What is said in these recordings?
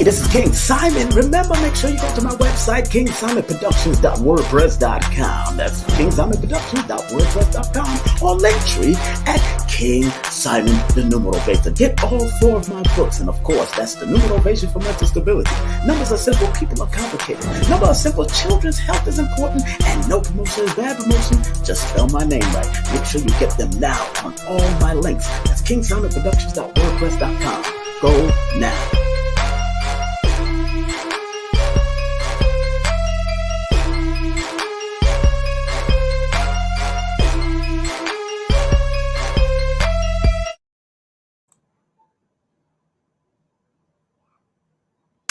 Hey, this is King Simon. Remember, make sure you go to my website, KingSimonProductions.wordpress.com. That's KingSimonProductions.wordpress.com, or Linktree at King Simon the Numerovation. Get all 4 of my books, and of course, that's the Numerovation for Mental Stability. Numbers are simple, people are complicated. Numbers are simple, children's health is important, and no promotion is bad promotion. Just spell my name right. Make sure you get them now on all my links. That's KingSimonProductions.wordpress.com. Go now.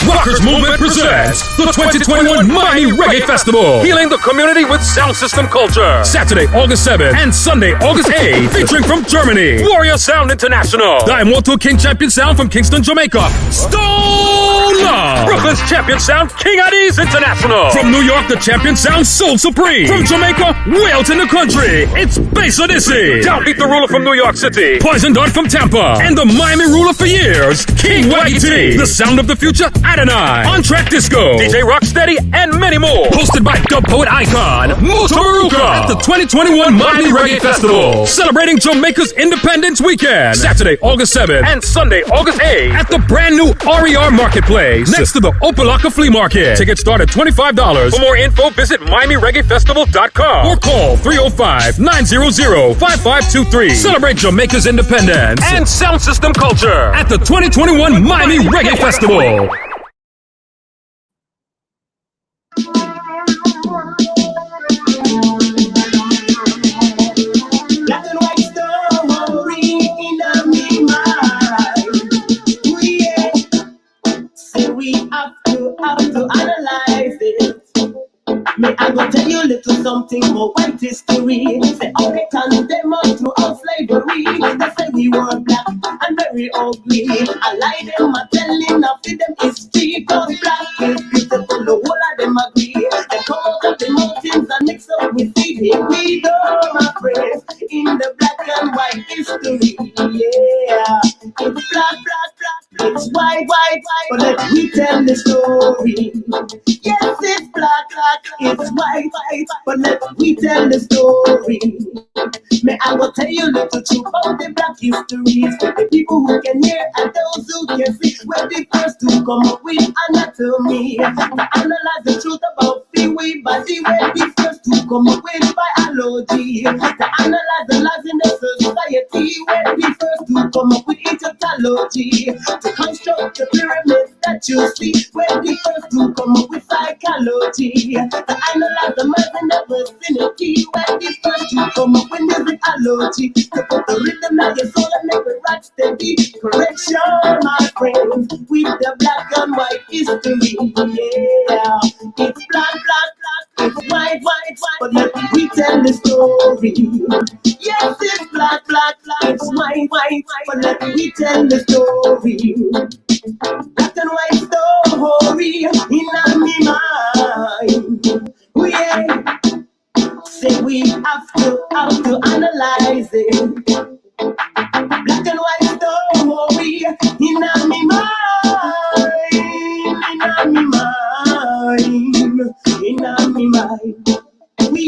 Rockers Movement presents the 2021 Miami Reggae Festival, healing the community with sound system culture. Saturday, August 7th and Sunday, August 8th, featuring from Germany, Warrior Sound International, the Immortal King Champion Sound from Kingston, Jamaica, Stone Love, Brooklyn's Champion Sound, King Addies International, from New York, the Champion Sound, Soul Supreme, from Jamaica, way out in the country, it's Bass Odyssey, Downbeat the Ruler from New York City, Poison Dart from Tampa, and the Miami Ruler for years, King Waggy T, the Sound of the Future, Adonai, On Track Disco, DJ Rocksteady, and many more. Hosted by dub poet icon Musa Maruka at the 2021 Miami Reggae Festival, celebrating Jamaica's Independence Weekend. Saturday, August 7th and Sunday, August 8th at the brand new RER Marketplace next to the Opalaka Flea Market. Tickets start at $25. For more info, visit MiamiReggaeFestival.com or call 305-900-5523. Celebrate Jamaica's independence and sound system culture at the 2021 Miami Reggae Festival. To analyze it. May I go tell you a little something more white history. Say Africans, they must throughout slavery. They say we were black and very ugly. I lie them, I tell them, I feed them history. Cause black is beautiful, the whole of them agree. They come out of the mountains and mix up with seed. Here we go, my friends, in the black and white history. Yeah, it's black, black, black. It's white, white, white, but let me tell the story. Yes, it's black, black, it's white, white, but let me tell the story. May I will tell you a little truth about the black histories. For the people who can hear and those who can see. We're the first to come up with anatomy. To analyze the truth about the way body. We're the first to come up with biology. To analyze the lives in the society. We're the first to come up with Egyptology. To construct the pyramids that you see. We're the first to come up with psychology. To analyze the minds in the vicinity. We're the first to come up with musicology. To put the rhythm of your soul and make it rock steady. Correction, my friends, with the black and white history. Yeah, it's black, black, black, it's white, white, white, but let me tell the story. Yes, it's black, black, black, it's white, white, white, but let me tell the story. Black and white story in my mind. Yeah, say we have to analyze it. Black and white story in my mind, in my mind, in my mind. We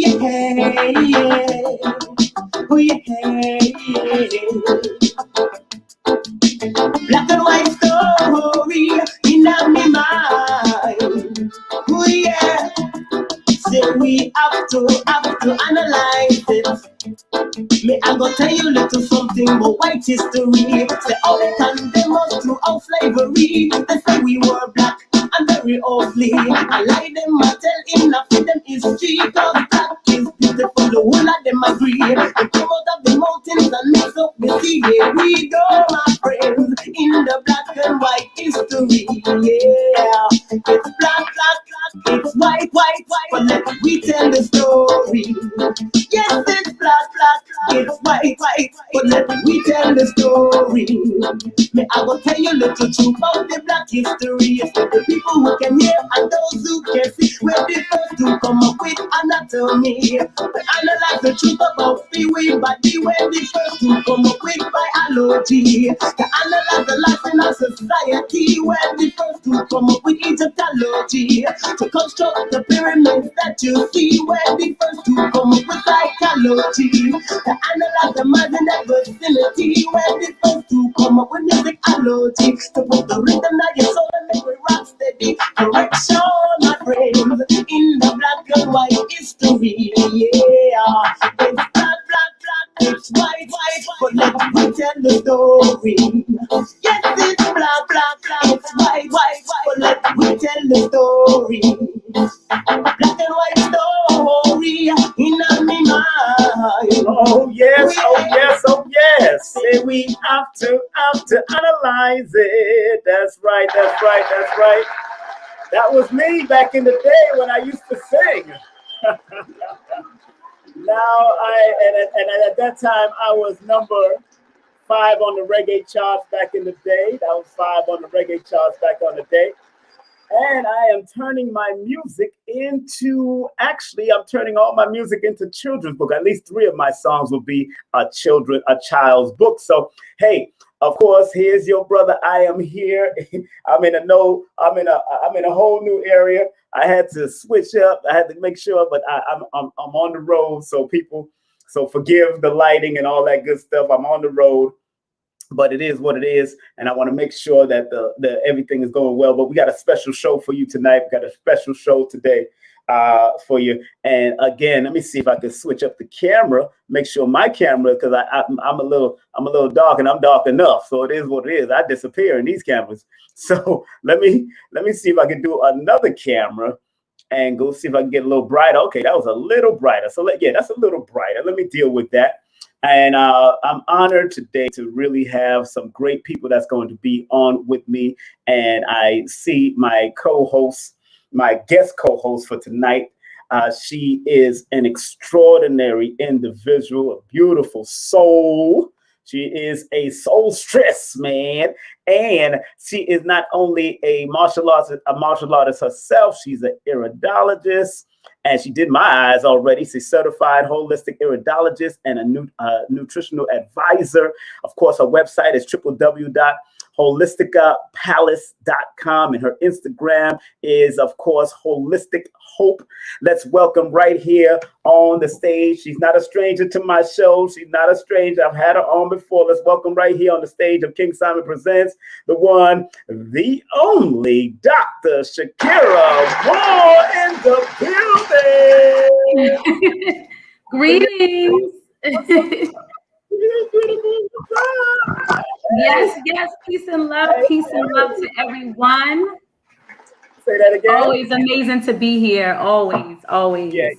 black and white story in my mind. Oh yeah, say we have to analyze it. May I go tell you a little something about white history. Say all the time they must throughout slavery. They say we were black and very ugly. I lie them, I tell him, I feed them history. Cause black is beautiful, the whole of them agree. They come out of the mountains and mix up the sea. Here we go, my friends, in the black and white history. Yeah, it's black, black, black, it's white, white, white, but let me tell the story. Yes, it's black, black, black, It's white, but let me tell the story. Me, I will tell you a little truth about the black history. It's for the people who can hear and those who can see. We're the first to come up with anatomy. We analyze the truth about the way body. We're the first to come up with biology. To analyze the life in our society. We're the first to come up with Egyptology. To construct the pyramids that you see. We're the first to come up with psychology. To analyze the mind in that vicinity. We're the first to come up with musicology. To put the rhythm of your soul and make it rock steady. Correction, my friends, in the black and white history. Yeah, it's black, it's white, but let me tell the story. Yes, it's black, it's white, but let me tell the story. Black and white story in my mind. Oh yes, oh yes, oh yes. Say we have to analyze it. That's right, that's right, that's right. That was me back in the day when I used to sing. And at that time I was number 5 on the reggae charts back in the day. That was 5 on the reggae charts back on the day. And I am turning my music into, actually, I'm turning all my music into children's book. At least 3 of my songs will be a child's book. So, hey, of course, here's your brother. I am here. I'm in a whole new area. I had to switch up. I had to make sure, but I'm on the road. So forgive the lighting and all that good stuff. I'm on the road. But it is what it is, and I want to make sure that the everything is going well. But we got a special show for you tonight. We got a special show today for you. And again, let me see if I can switch up the camera. Make sure my camera, because I'm a little dark, and I'm dark enough. So it is what it is. I disappear in these cameras. So let me see if I can do another camera and go see if I can get a little brighter. Okay, that was a little brighter. So that's a little brighter. Let me deal with that. And I'm honored today to really have some great people that's going to be on with me. And I see my co-host, my guest co-host for tonight. She is an extraordinary individual, a beautiful soul. She is a soulstress, man. And she is not only a martial artist herself, she's an iridologist. And she did my eyes already. She's certified holistic iridologist and a nutritional advisor. Of course, her website is www.holisticapalace.com. And her Instagram is, of course, Holistic Hope. Let's welcome right here on the stage. She's not a stranger to my show. She's not a stranger. I've had her on before. Let's welcome right here on the stage of King Simon Presents, the one, the only Dr. Shakirah Moore in the building. Greetings. Yes. Peace and love to everyone. Say that again. Always amazing to be here. Always. Yeah.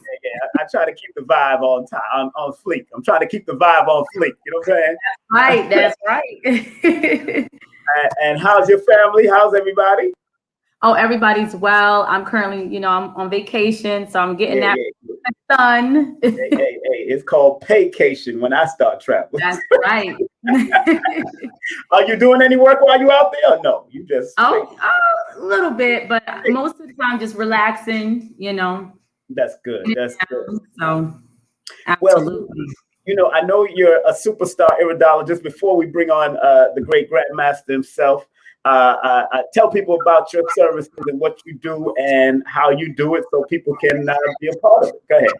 I try to keep the vibe on time, on fleek. I'm trying to keep the vibe on fleek. You know what I'm saying? That's right. And how's your family? How's everybody? Oh, everybody's well. I'm currently, I'm on vacation, so I'm getting that sun. Hey, it's called paycation when I start traveling. That's right. Are you doing any work while you out there? Or no, you just a little bit, but most of the time just relaxing. That's good. That's good. So, absolutely. Well, I know you're a superstar iridologist. Before we bring on the great Grandmaster himself, tell people about your services and what you do and how you do it so people can be a part of it. Go ahead.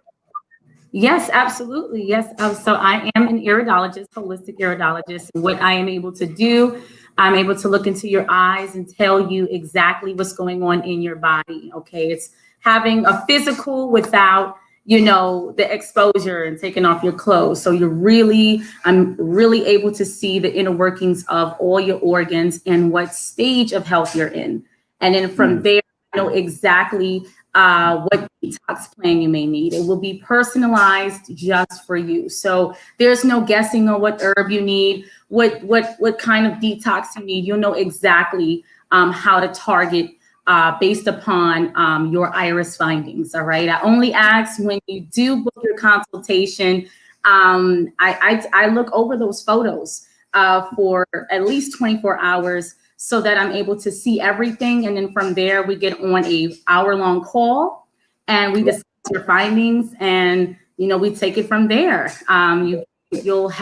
Yes, absolutely. Yes. So I am an iridologist, holistic iridologist. What I am able to do, I'm able to look into your eyes and tell you exactly what's going on in your body. Okay. It's having a physical without, the exposure and taking off your clothes. So I'm really able to see the inner workings of all your organs and what stage of health you're in. And then from there, I know exactly what detox plan you may need. It will be personalized just for you. So there's no guessing on what herb you need, what kind of detox you need. You'll know exactly how to target based upon your iris findings. All right. I only ask when you do book your consultation, I look over those photos for at least 24 hours so that I'm able to see everything. And then from there, we get on a hour-long call and we discuss your findings, and we take it from there. You'll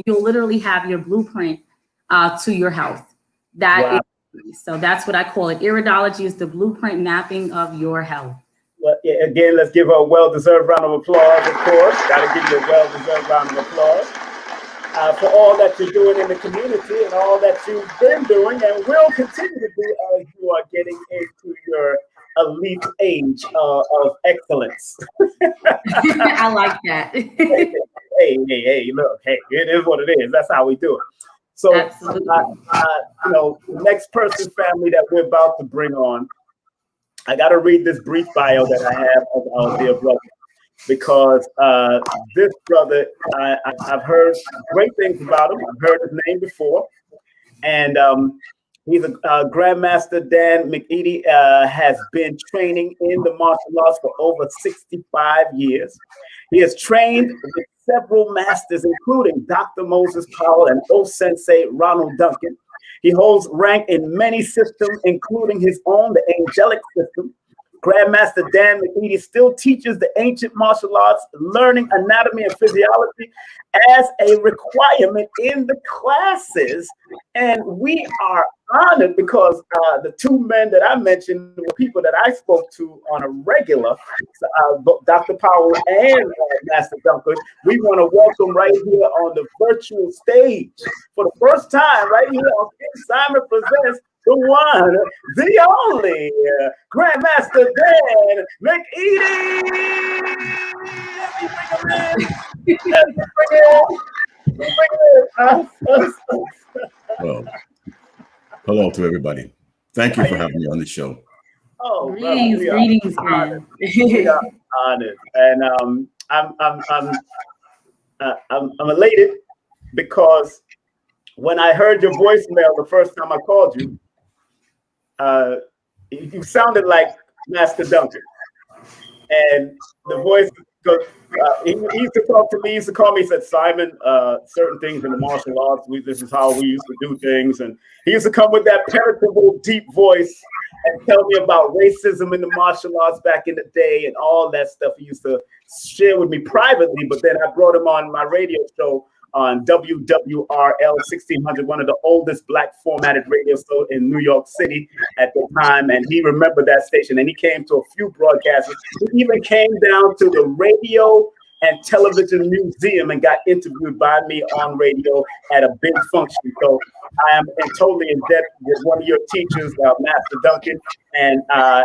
literally have your blueprint to your health. So that's what I call it. Iridology is the blueprint mapping of your health. Well, again, let's give her a well-deserved round of applause, of course. Got to give you a well-deserved round of applause for all that you're doing in the community and all that you've been doing and will continue to do as you are getting into your elite age of excellence. I like that. Hey, look, it is what it is. That's how we do it. So, the next person, family, that we're about to bring on, I got to read this brief bio that I have of our dear brother, because this brother, I've heard great things about him. I've heard his name before, and he's a Grandmaster Dan McEaddy, has been training in the martial arts for over 65 years. He has trained with several masters, including Dr. Moses Powell and Sensei Ronald Duncan. He holds rank in many systems, including his own, the Angelic System. Grandmaster Dan McEaddy still teaches the ancient martial arts, learning anatomy and physiology as a requirement in the classes. And we are honored because the two men that I mentioned were people that I spoke to on a regular, Dr. Powell and Master Duncan. We want to welcome right here on the virtual stage for the first time right here on King Simon Presents the one, the only, Grandmaster Dan McEaddy. Well, hello to everybody. Thank you for having me on the show. Oh, greetings, man. We are honored, and I'm elated because when I heard your voicemail the first time I called you, you sounded like Master Duncan, and the voice goes. He used to talk to me. He used to call me. He said, "Simon, certain things in the martial arts. This is how we used to do things." And he used to come with that penetrable, deep voice and tell me about racism in the martial arts back in the day and all that stuff. He used to share with me privately. But then I brought him on my radio show on WWRL 1600, one of the oldest black formatted radio shows in New York City at the time. And he remembered that station, and he came to a few broadcasts. He even came down to the Radio and Television Museum and got interviewed by me on radio at a big function. So I am totally in debt with one of your teachers, Master Duncan. And I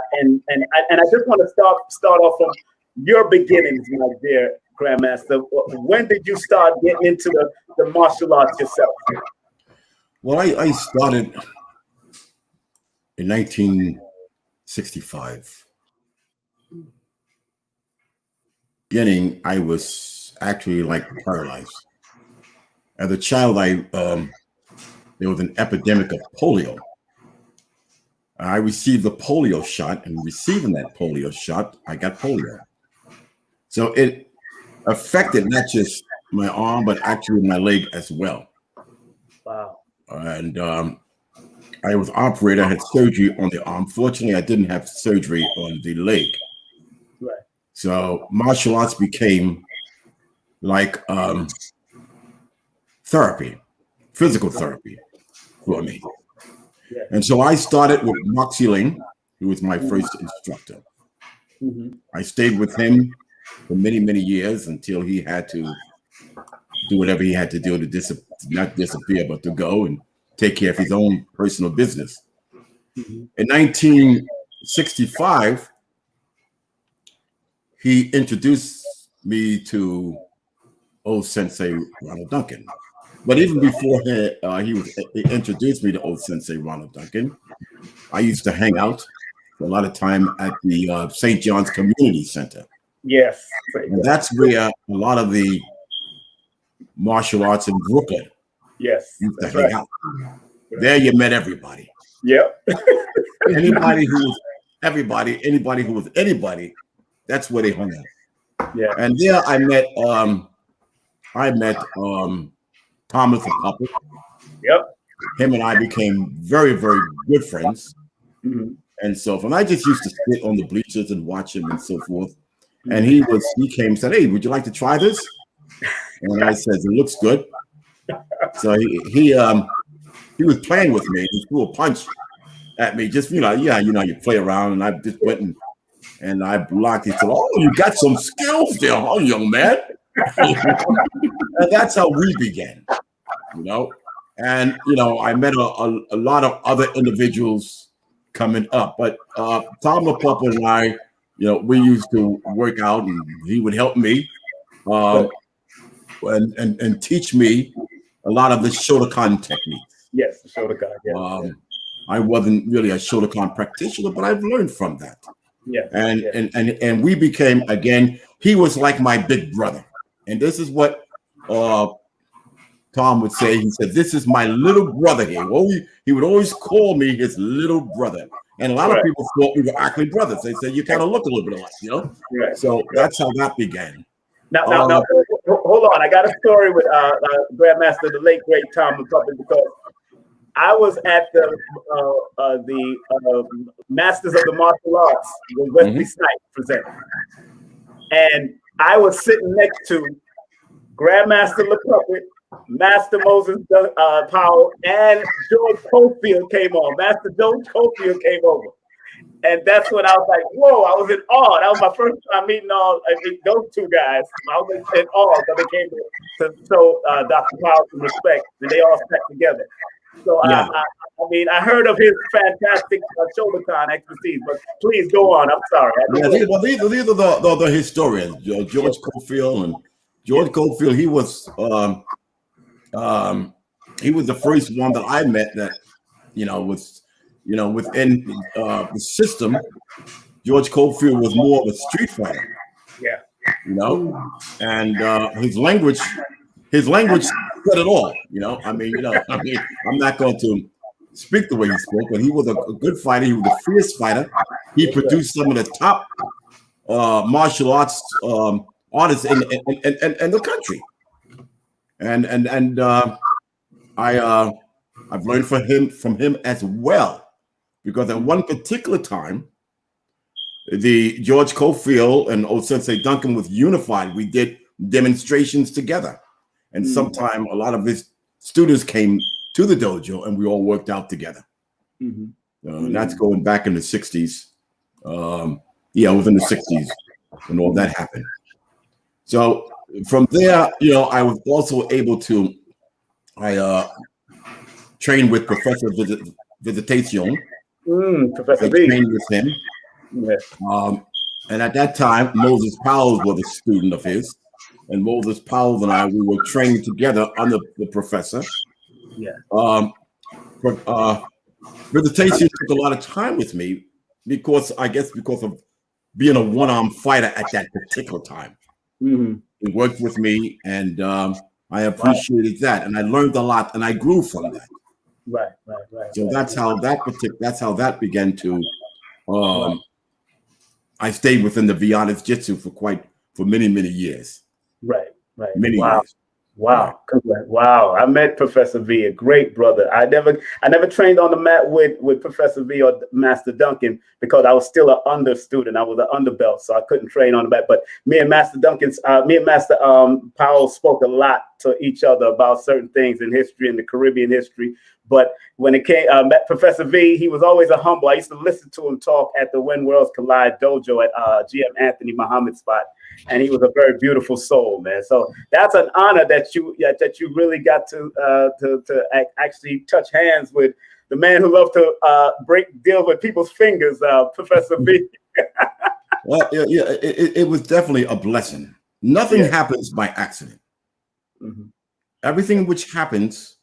just want to start off from your beginnings, my dear Grandmaster. When did you start getting into the martial arts yourself? Well, I started in 1965. Beginning, I was actually like paralyzed. As a child, there was an epidemic of polio. I received the polio shot, and receiving that polio shot, I got polio. So it affected not just my arm, but actually my leg as well. Wow. And I was operated. I had surgery on the arm. Fortunately, I didn't have surgery on the leg. Right. So martial arts became like therapy, physical therapy for me. Yeah. And so I started with Moxie Ling, who was my first instructor. Mm-hmm. I stayed with him for many, many years until he had to do whatever he had to do to not disappear, but to go and take care of his own personal business. Mm-hmm. In 1965, he introduced me to old Sensei Ronald Duncan. But even before he introduced me to old Sensei Ronald Duncan, I used to hang out for a lot of time at the St. John's Community Center. Yes. And that's where a lot of the martial arts in Brooklyn used to hang out. There you met everybody. Yep. Anybody who was anybody, that's where they hung out. Yeah. And there I met I met Thomas the Puppet. Yep. Him and I became very, very good friends. Mm-hmm. And so and I just used to sit on the bleachers and watch him and so forth. And he came and said, "Hey, would you like to try this?" And I said, "It looks good." So he was playing with me. He threw a punch at me, just you play around, and I just went and I blocked. He said, "Oh, you got some skills there, huh, young man?" And that's how we began, And I met a lot of other individuals coming up, but Tom the Puppet and I, we used to work out, and he would help me and teach me a lot of the Shotokan techniques. Yes, the Shotokan. Yes. I wasn't really a Shotokan practitioner, but I've learned from that. Yeah. And we became, again, he was like my big brother. And this is what Tom would say. He said, "This is my little brother here." Well, he would always call me his little brother. And a lot of people thought we were actually brothers. They said, "You kind of look a little bit alike, Right. So that's how that began. Now, hold on. I got a story with Grandmaster, the late great Tom the Puppet, because I was at the Masters of the Martial Arts when Wesley Snipes presented, and I was sitting next to Grandmaster the Puppet, Master Moses Powell, and George Cofield came on. Master George Cofield came over. And that's when I was like, whoa, I was in awe. That was my first time meeting those two guys. I was in awe, but they came to show Dr. Powell some respect, and they all sat together. So, I heard of his fantastic Shotokan expertise, but please go on. I'm sorry. These are the historians, George Cofield. And George Cofield, he was the first one that I met that, was within the system. George Cofield was more of a street fighter. Yeah. And his language said it all. I'm not going to speak the way he spoke, but he was a good fighter. He was a fierce fighter. He produced some of the top martial arts artists in the country. And I've learned from him as well. Because at one particular time, the George Cofield and old Sensei Duncan was unified. We did demonstrations together. And sometime a lot of his students came to the dojo and we all worked out together. And that's going back in the 60s. It was in the 60s when all that happened. So from there, I was also able to, train with Professor Visitation. Professor B. Trained with him. Yes. And at that time, Moses Powell was a student of his. And Moses Powell and I, we were training together under the professor. Yeah. Visitation took a lot of time with me because of being a one-arm fighter at that particular time. He worked with me, and I appreciated that, and I learned a lot, and I grew from that. Right. So that's how that began to. I stayed within the Vianas Jitsu for many years. Right. Many years. Wow. Wow. I met Professor V, a great brother. I never trained on the mat with Professor V or Master Duncan because I was still an under student. I was an underbelt, so I couldn't train on the mat. But me and Master Powell spoke a lot to each other about certain things in history and the Caribbean history. But when it came, met Professor V, he was always a humble. I used to listen to him talk at the When Worlds Collide dojo at GM Anthony Muhammad's spot. And he was a very beautiful soul, man. So that's an honor that you really got to actually touch hands with the man who loved to deal with people's fingers, Professor V. Well, it was definitely a blessing. Nothing happens by accident. Everything which happens,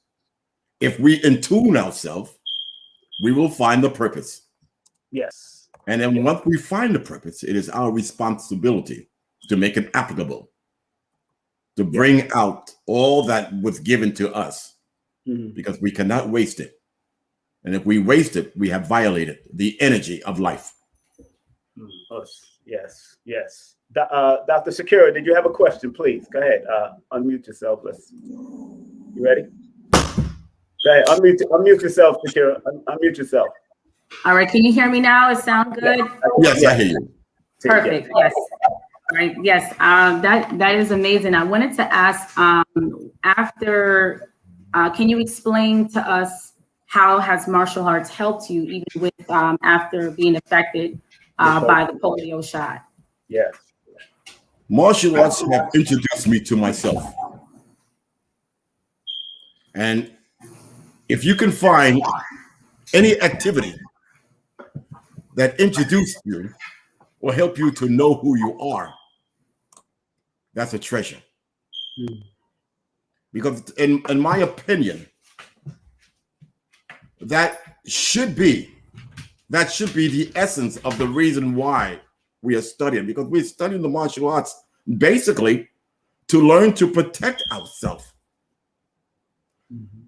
if we attune ourselves, we will find the purpose. Yes. And then once we find the purpose, it is our responsibility to make it applicable, to bring out all that was given to us, because we cannot waste it. And if we waste it, we have violated the energy of life. Yes. Dr. Shakirah, did you have a question? Please go ahead. Unmute yourself. You ready? Go ahead. Unmute yourself, Shakirah. Unmute yourself. All right. Can you hear me now? It sound good? Yes, I hear you. Perfect. Yes. All right. Yes. That is amazing. I wanted to ask, can you explain to us how has martial arts helped you even with after being affected by the polio shot? Yes. Martial arts have introduced me to myself. And if you can find any activity that introduced you or help you to know who you are, that's a treasure. Because in my opinion, that should be the essence of the reason why we are studying, because we're studying the martial arts basically to learn to protect ourselves.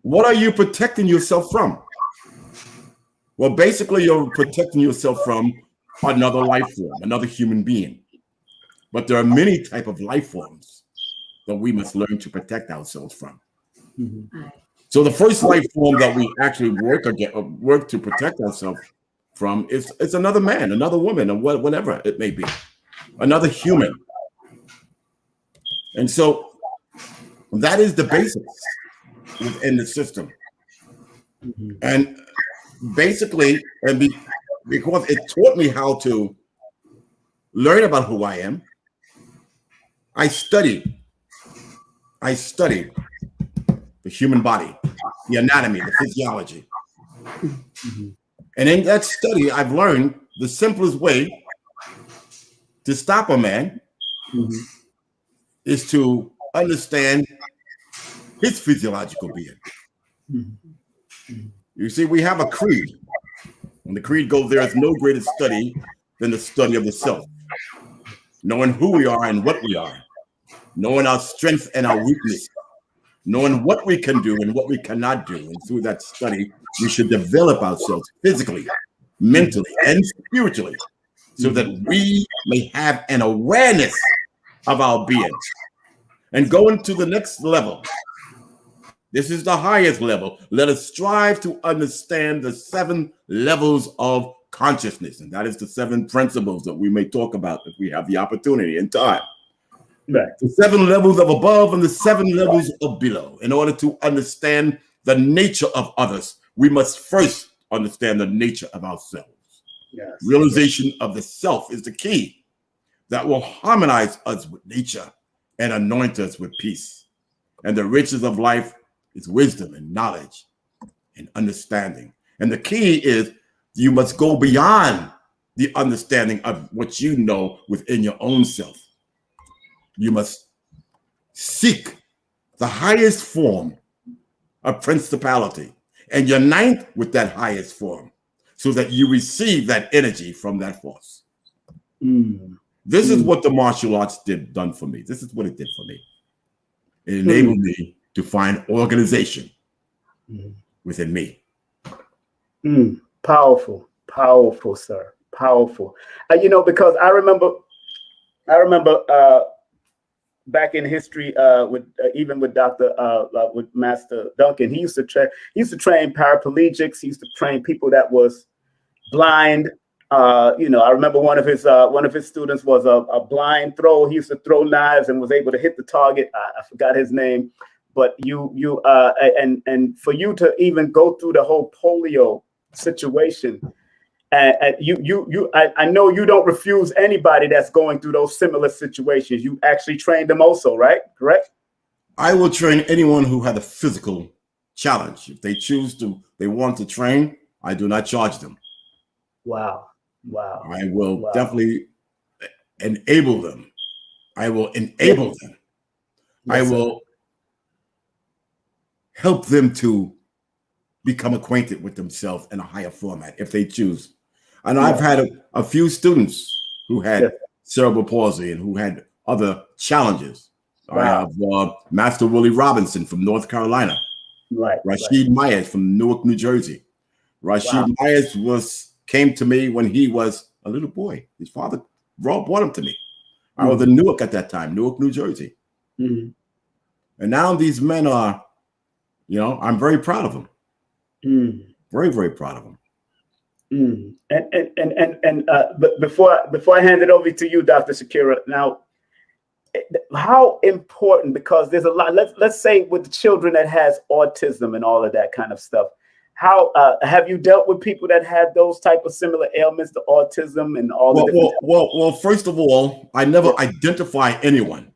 What are you protecting yourself from? Well, basically, you're protecting yourself from another life form, another human being. But there are many types of life forms that we must learn to protect ourselves from. So the first life form that we actually work to protect ourselves from is another man, another woman, or whatever it may be, another human. And so that is the basics within the system. And basically, because it taught me how to learn about who I am, I studied the human body, the anatomy, the physiology. And in that study, I've learned the simplest way to stop a man is to understand his physiological being. You see, we have a creed. And the creed goes, there is no greater study than the study of the self. Knowing who we are and what we are. Knowing our strengths and our weakness. Knowing what we can do and what we cannot do. And through that study, we should develop ourselves physically, mentally, and spiritually so that we may have an awareness of our being. And going to the next level. This is the highest level. Let us strive to understand the 7 levels of consciousness. And that is the 7 principles that we may talk about if we have the opportunity and time. Right. The 7 levels of above and the 7 levels of below. In order to understand the nature of others, we must first understand the nature of ourselves. Yes. Realization of the self is the key that will harmonize us with nature and anoint us with peace. And the riches of life is wisdom and knowledge and understanding. And the key is you must go beyond the understanding of what you know within your own self. You must seek the highest form of principality and unite with that highest form so that you receive that energy from that force. This is what the martial arts done for me. This is what it did for me. It enabled me to find organization within me. Powerful, powerful, sir. Powerful. Because I remember back in history even with with Master Duncan, he used to train paraplegics. He used to train people that was blind. I remember one of his students was a blind thrower. He used to throw knives and was able to hit the target. I forgot his name. But and for you to even go through the whole polio situation, I know you don't refuse anybody that's going through those similar situations. You actually trained them also, right? Correct? I will train anyone who had a physical challenge. If they want to train, I do not charge them. Wow. I will definitely enable them. I will enable them. Yes, I will help them to become acquainted with themselves in a higher format if they choose. And I've had a few students who had cerebral palsy and who had other challenges. Wow. I have Master Willie Robinson from North Carolina. Rashid Myers from Newark, New Jersey. Rashid Myers came to me when he was a little boy. His father brought him to me. I was in Newark at that time, Newark, New Jersey. Mm-hmm. And now these men are, you know, I'm very proud of them. Very, very proud of them. But before I hand it over to you, Dr. Shakirah, now, how important, because there's a lot, let's say with the children that has autism and all of that kind of stuff, how have you dealt with people that had those type of similar ailments to autism and all well, first of all, I never identify anyone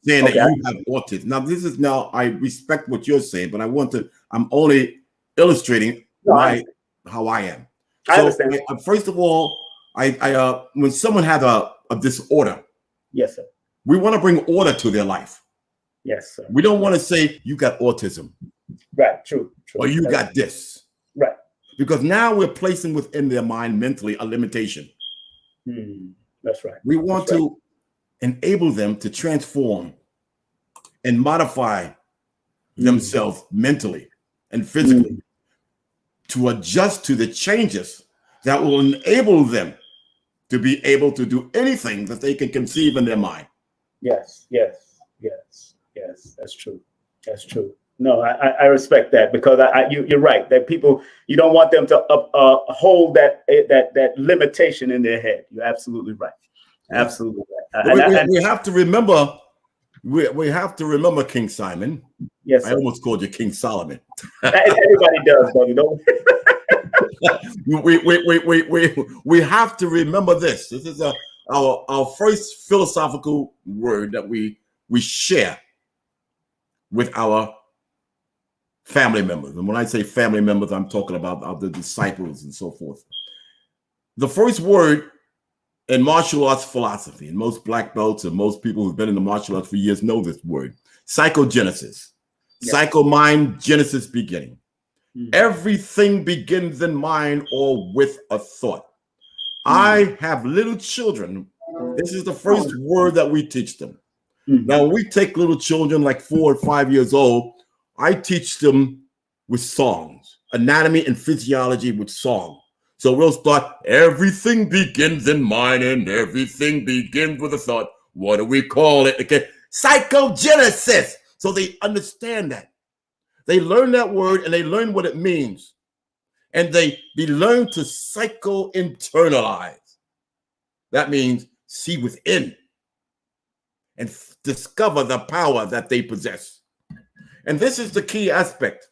saying that you have autism. Now I respect what you're saying, but I'm only illustrating how I am. I understand. First of all, I when someone has a disorder, yes, sir, we want to bring order to their life. Yes, sir. We don't want to say you got autism. Right, true. Or you got this. Right. Because now we're placing within their mind mentally a limitation. That's right. We want to enable them to transform and modify themselves mentally and physically to adjust to the changes that will enable them to be able to do anything that they can conceive in their mind. Yes. That's true. No, I respect that, because you're right that people, you don't want them to hold that limitation in their head. You're absolutely right. Absolutely right. We have to remember. We have to remember King Simon. Yes, sir. I almost called you King Solomon. Everybody does, buddy. Don't. We have to remember this. This is our first philosophical word that we share with our family members. And when I say family members, I'm talking about the disciples and so forth. The first word in martial arts philosophy, and most black belts and most people who've been in the martial arts for years know this word, psychogenesis. Psycho, mind, genesis, beginning. Everything begins in mind or with a thought. I have little children. This is the first word that we teach them. Now, when we take little children like 4 or 5 years old, I teach them with songs, anatomy and physiology with song. So we'll start, everything begins in mind and everything begins with a thought. What do we call it? Okay, psychogenesis. So they understand that. They learn that word and they learn what it means. And they learn to psycho-internalize. That means see within and discover the power that they possess. And this is the key aspect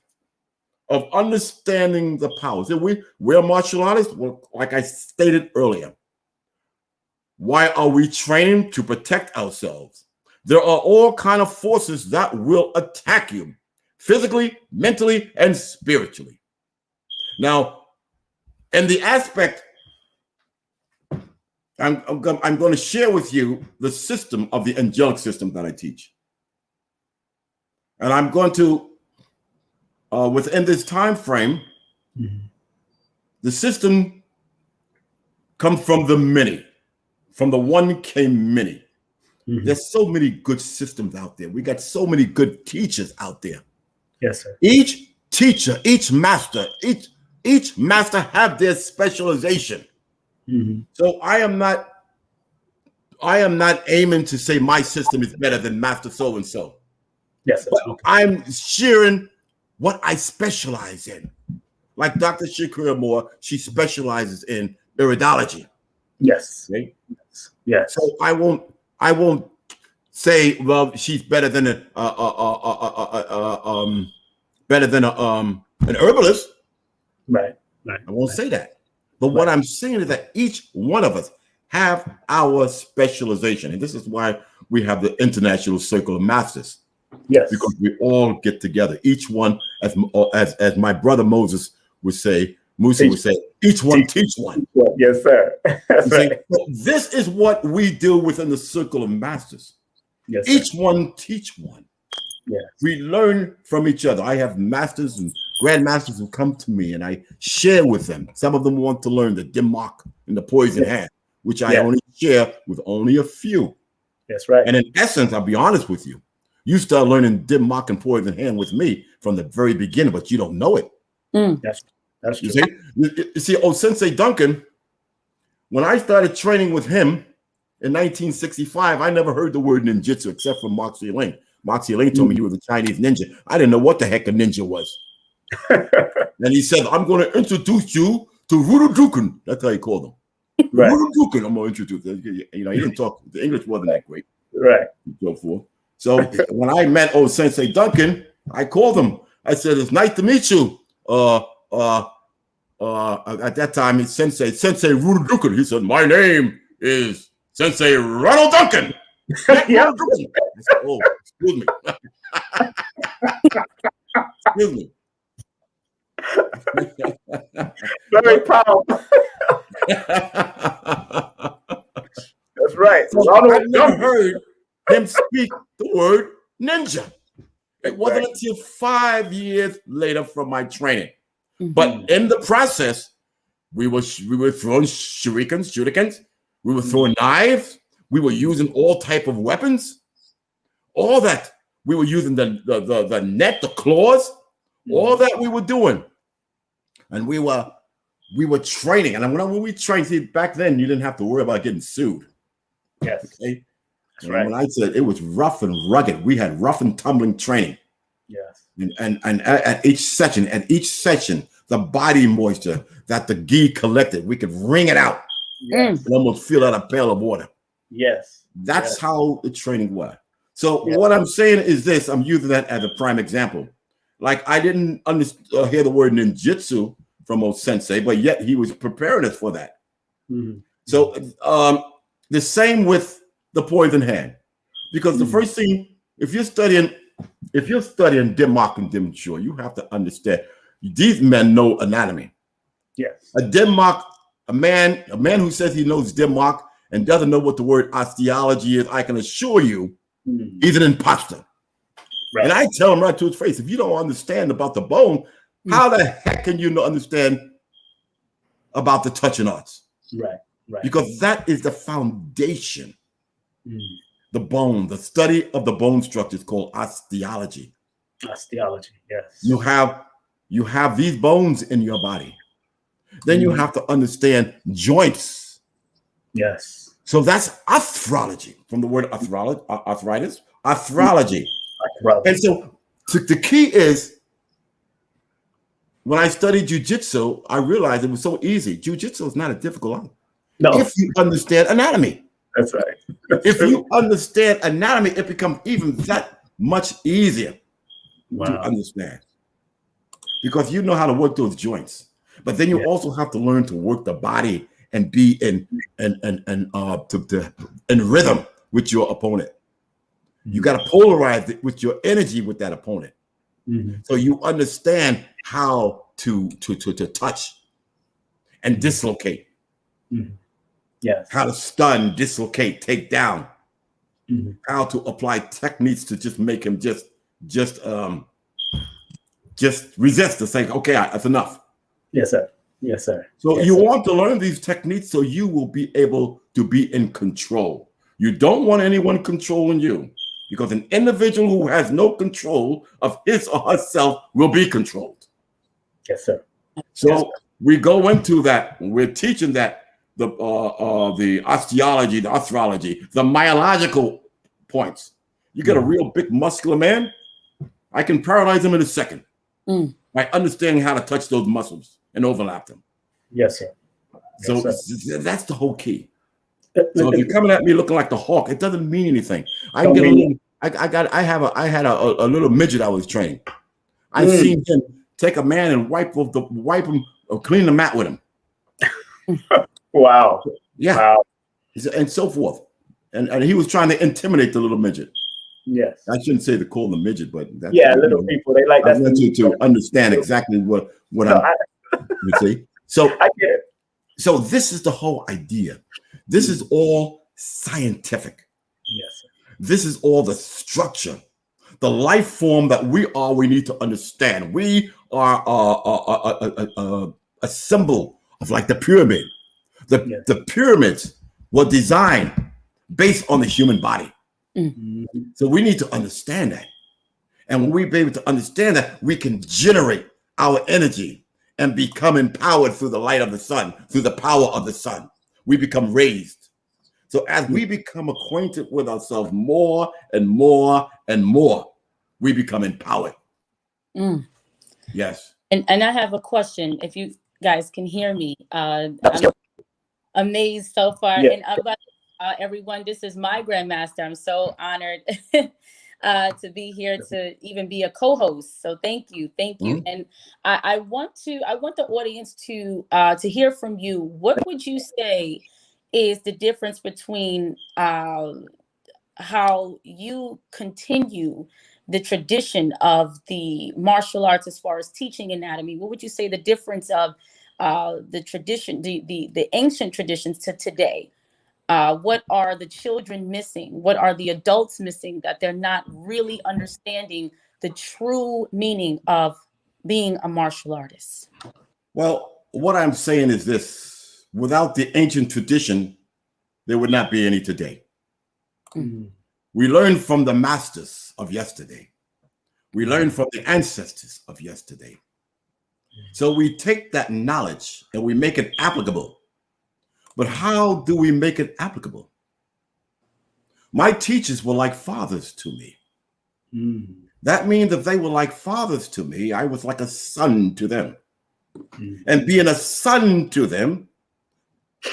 of understanding the powers. We're martial artists, well, like I stated earlier. Why are we training? To protect ourselves. There are all kinds of forces that will attack you, physically, mentally, and spiritually. Now, in the aspect, I'm going to share with you the system of the angelic system that I teach. And I'm going to, within this time frame, the system comes from the many. From the one came many. There's so many good systems out there. We got so many good teachers out there. Yes, sir. Each teacher, each master have their specialization. So I am not aiming to say my system is better than Master so and so. Yes, sir. But I'm sharing what I specialize in. Like Dr. Shakirah Amor, she specializes in iridology. Yes. Okay? Yes. So I won't say, well, she's better than an herbalist. Right. I won't say that. But what I'm saying is that each one of us have our specialization. And this is why we have the International Circle of Masters. Yes. Because we all get together. Each one, as my brother Moses would say, Musa would say, each one teach one. Yes, sir. That's right. So this is what we do within the Circle of Masters. Yes, each one teach one. Yes. We learn from each other. I have masters and grandmasters who come to me and I share with them. Some of them want to learn the Dimmock and the poison hand, which I only share with only a few. That's right. And in essence, I'll be honest with you. You start learning Dimmock and poison hand with me from the very beginning, but you don't know it. That's true. You see, Sensei Duncan, when I started training with him in 1965, I never heard the word ninjutsu except from Moxie Ling. Moxie Ling told me he was a Chinese ninja. I didn't know what the heck a ninja was. And he said, I'm going to introduce you to Duncan. That's how he called him. Right. Duncan, I'm going to introduce you. You know, he didn't talk. The English wasn't that great. Right. So forth. So when I met old Sensei Duncan, I called him. I said, it's nice to meet you. At that time, it's Sensei Duncan. He said, my name is Sensei Ronald Duncan. Yeah. I said, oh, excuse me. Excuse me. Very powerful. That's right. So I've never heard him speak the word ninja. It wasn't until 5 years later from my training. But in the process, we were throwing shurikens, we were throwing knives, we were using all type of weapons, all that. We were using the net, the claws, all that we were doing. And we were training. And when we trained, see, back then you didn't have to worry about getting sued. Yes. Okay. That's right. When I said it was rough and rugged, we had rough and tumbling training. Yes. And at each session, the body moisture that the gi collected, we could wring it out. Yes. And almost fill out a pail of water. Yes. That's how the training was. So what I'm saying is this, I'm using that as a prime example. Like I didn't hear the word ninjutsu from old Sensei, but yet he was preparing us for that. So the same with the poison hand, because the first thing, if you're studying Denmark and Demchur, you have to understand these men know anatomy. Yes. A man who says he knows Denmark and doesn't know what the word osteology is, I can assure you, he's an imposter. Right. And I tell him right to his face, if you don't understand about the bone, how the heck can you understand about the touching arts? Right. Right. Because that is the foundation. The bone, the study of the bone structure is called osteology. Osteology, yes. You have these bones in your body. Then you have to understand joints. Yes. So that's arthrology, from the word arthritis, arthrology. And so the key is, when I studied jiu-jitsu, I realized it was so easy. Jiu-jitsu is not a difficult art. No. If you understand anatomy. That's right. If you understand anatomy, it becomes even that much easier to understand. Because you know how to work those joints. But then you also have to learn to work the body and be in rhythm with your opponent. You got to polarize it with your energy with that opponent. So you understand how to touch and dislocate. Yes. How to stun, dislocate, take down. How to apply techniques to just make him just resist to say, okay, that's enough. Yes, sir. Yes, sir. So you want to learn these techniques so you will be able to be in control. You don't want anyone controlling you, because an individual who has no control of his or herself will be controlled. Yes, sir. So we go into that. We're teaching that the osteology, the arthrology, the myological points. You get a real big muscular man, I can paralyze him in a second by understanding how to touch those muscles and overlap them. Yes, sir. So that's the whole key. So if you're coming at me looking like the Hawk, it doesn't mean anything. I can get a little. I had a little midget I was training. I seen him take a man and wipe him or clean the mat with him. Wow. Yeah. Wow. And so forth. And he was trying to intimidate the little midget. Yes. I shouldn't say to call them midget, but that's little people. They like that. I want you to understand exactly what you see. So I get it. So this is the whole idea. This is all scientific. Yes. Sir. This is all the structure. The life form that we are, we need to understand. We are a symbol of like the pyramid. The pyramids were designed based on the human body. So we need to understand that. And when we be able to understand that, we can generate our energy and become empowered through the light of the sun, through the power of the sun. We become raised. So as we become acquainted with ourselves more and more and more, we become empowered. Yes. And I have a question. If you guys can hear me, I'm amazed so far. Yeah. And everyone, this is my Grandmaster. I'm so honored to be here, to even be a co-host. So thank you. And I want the audience to hear from you. What would you say is the difference between how you continue the tradition of the martial arts as far as teaching anatomy? What would you say the difference of the tradition, the ancient traditions to today? What are the children missing? What are the adults missing that they're not really understanding the true meaning of being a martial artist? Well, what I'm saying is this: without the ancient tradition, there would not be any today. We learn from the masters of yesterday. We learn from the ancestors of yesterday. So we take that knowledge and we make it applicable. But how do we make it applicable? My teachers were like fathers to me. That means if they were like fathers to me, I was like a son to them. And being a son to them,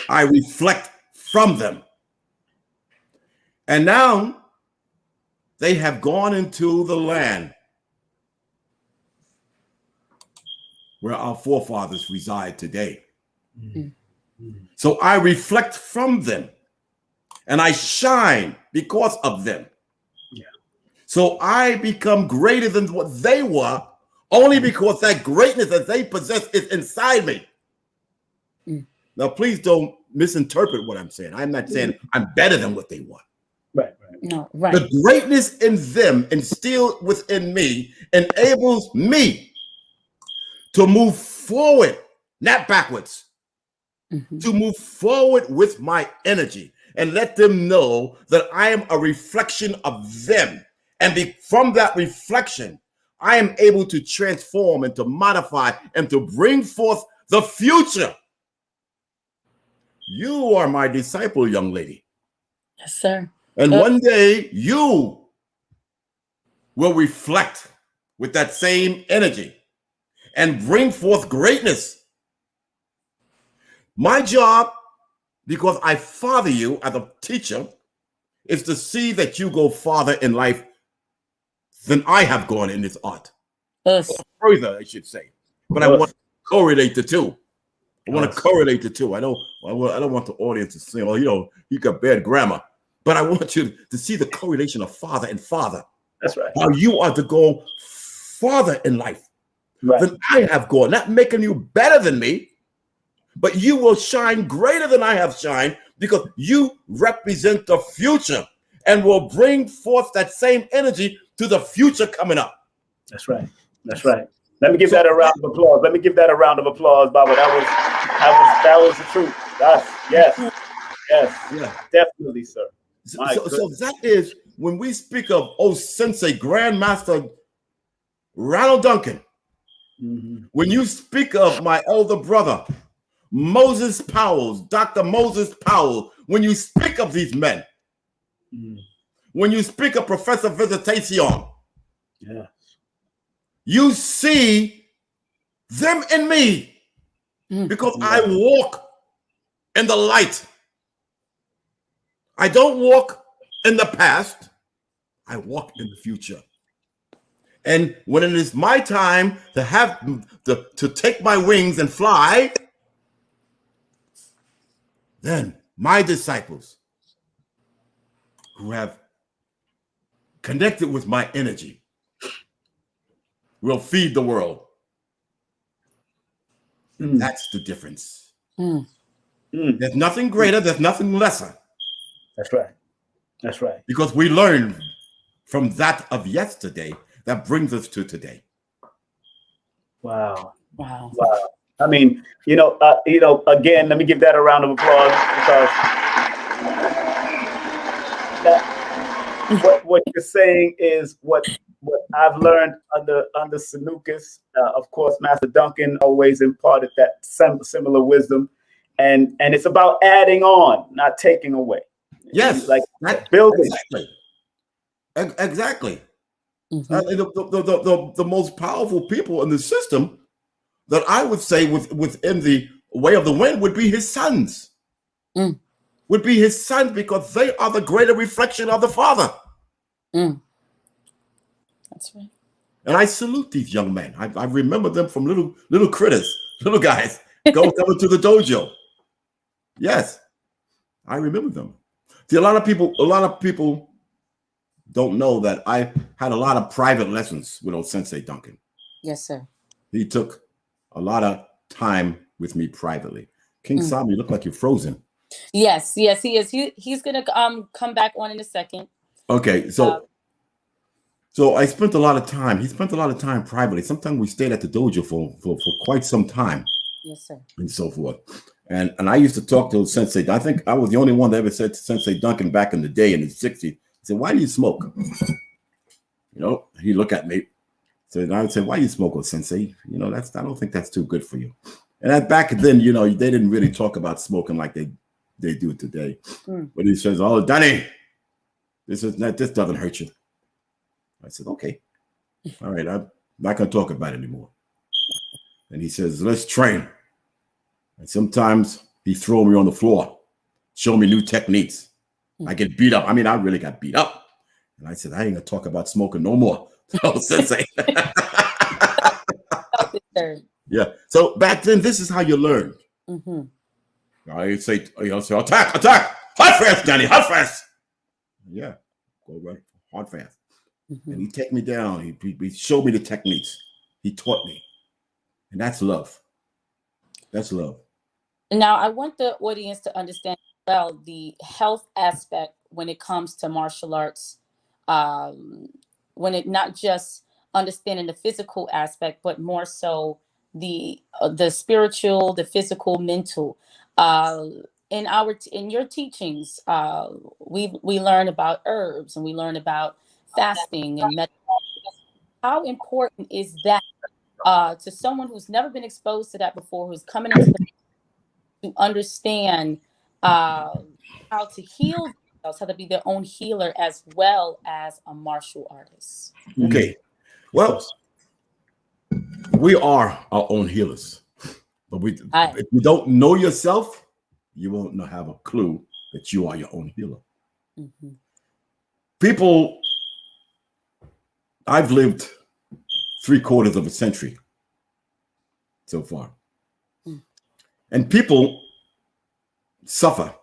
I reflect from them. And now they have gone into the land where our forefathers reside today. So I reflect from them and I shine because of them. So I become greater than what they were, only because that greatness that they possess is inside me. Now, please don't misinterpret what I'm saying. I'm not saying I'm better than what they were. No, right. The greatness in them instilled within me enables me to move forward, not backwards, to move forward with my energy and let them know that I am a reflection of them. And from that reflection, I am able to transform and to modify and to bring forth the future. You are my disciple, young lady. Yes, sir. And one day you will reflect with that same energy and bring forth greatness. My job, because I father you as a teacher, is to see that you go farther in life than I have gone in this art. Further, I should say. But I want to correlate the two. I want to correlate the two. I don't want the audience to say, "Oh, you got bad grammar." But I want you to see the correlation of father and father. That's right. How you are to go farther in life than I have gone. Not making you better than me, but you will shine greater than I have shined because you represent the future and will bring forth that same energy to the future coming up. That's right. That's right. Let me give that a round of applause. Let me give that a round of applause, Baba. That was the truth. Yes, definitely, sir. So that is when we speak of Sensei Grandmaster Ronald Duncan. When you speak of my elder brother Moses Powell, Dr. Moses Powell, when you speak of these men, when you speak of Professor Visitation, you see them in me because I walk in the light. I don't walk in the past. I walk in the future. And when it is my time to have to take my wings and fly, then my disciples who have connected with my energy will feed the world. That's the difference. There's nothing greater, there's nothing lesser. That's right. That's right. Because we learn from that of yesterday that brings us to today. Wow. I mean, again, let me give that a round of applause because what you're saying is what I've learned under Sanukis. Of course, Master Duncan always imparted that similar wisdom, and it's about adding on, not taking away. Yes, like building. Exactly. Mm-hmm. The most powerful people in the system that I would say within the way of the wind would be his sons. Mm. Would be his sons, because they are the greater reflection of the Father. Mm. That's right. And I salute these young men. I remember them from little critters, little guys coming to the dojo. Yes, I remember them. See, a lot of people don't know that I had a lot of private lessons with old Sensei Duncan. Yes, sir. He took a lot of time with me privately. King Simon, you look like you're frozen. Yes, he is. He's gonna come back on in a second. Okay, so I spent a lot of time. He spent a lot of time privately. Sometimes we stayed at the dojo for quite some time. Yes, sir. And so forth. And I used to talk to Sensei. I think I was the only one that ever said to Sensei Duncan back in the day in the 60s, he said, "Why do you smoke?" He'd look at me. So I would say, "Why you smoke, oh, Sensei? I don't think that's too good for you." And back then, they didn't really talk about smoking like they do today. But he says, "Oh, Danny, this doesn't hurt you." I said, "Okay, all right, I'm not gonna talk about it anymore." And he says, "Let's train." And sometimes he throw me on the floor, show me new techniques. I get beat up. I mean, I really got beat up. And I said, "I ain't gonna talk about smoking no more." Oh, Sensei. Yeah. So back then, this is how you learned. I say, attack, hot fast, Danny, hot fast. Yeah, go right, hot fast. And he take me down. He showed me the techniques. He taught me, and that's love. That's love. Now, I want the audience to understand well the health aspect when it comes to martial arts. When it not just understanding the physical aspect, but more so the spiritual, the physical, mental. In your teachings, we learn about herbs and we learn about fasting and meditation. How important is that to someone who's never been exposed to that before, who's coming into to understand how to heal themselves, how to be their own healer as well as a martial artist? Okay. Well, we are our own healers. But if you don't know yourself, you won't have a clue that you are your own healer. People, I've lived 3/4 of a century so far. And people suffer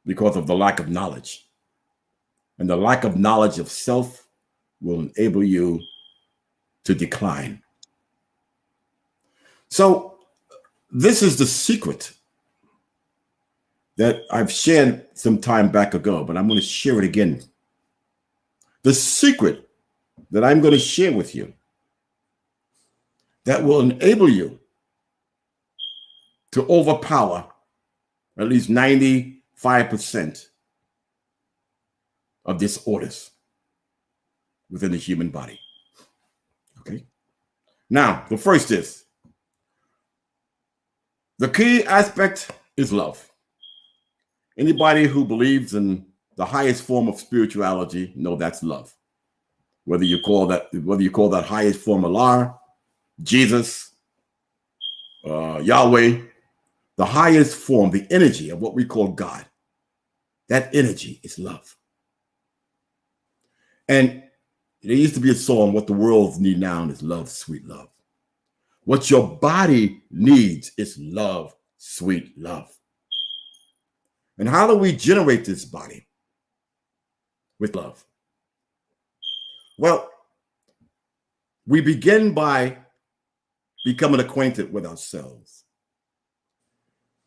because of the lack of knowledge. And the lack of knowledge of self will enable you to decline. So this is the secret that I've shared some time back ago, but I'm going to share it again. The secret that I'm going to share with you that will enable you to overpower at least 95% of disorders within the human body. Okay. Now, the first is the key aspect is love. Anybody who believes in the highest form of spirituality know that's love. Whether you call that highest form Allah, Jesus, Yahweh, the highest form, the energy of what we call God, that energy is love. And there used to be a song, "What the world needs now is love, sweet love." What your body needs is love, sweet love. And how do we generate this body? With love. Well, we begin by becoming acquainted with ourselves.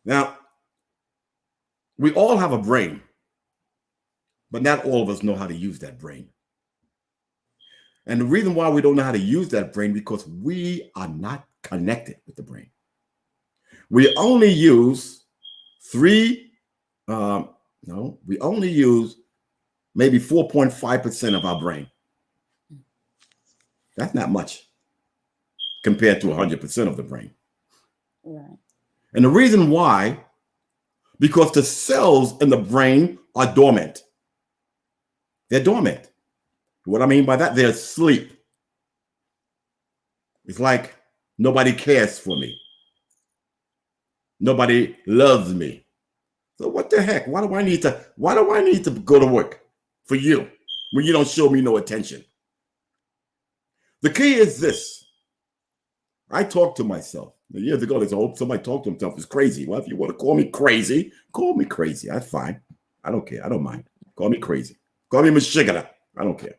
Now, we all have a brain, but not all of us know how to use that brain. And the reason why we don't know how to use that brain because we are not connected with the brain. We only use we only use maybe 4.5% of our brain. That's not much compared to 100% of the brain. Right. And the reason why, because the cells in the brain are dormant. They're dormant. What I mean by that, they're asleep. It's like nobody cares for me. Nobody loves me. So what the heck? Why do I need to go to work for you when you don't show me no attention? The key is this. I talk to myself. Years ago, there's a hope somebody talked to himself is crazy. Well, if you want to call me crazy, call me crazy. That's fine. I don't care. I don't mind. Call me crazy. Call me Shakirah. I don't care.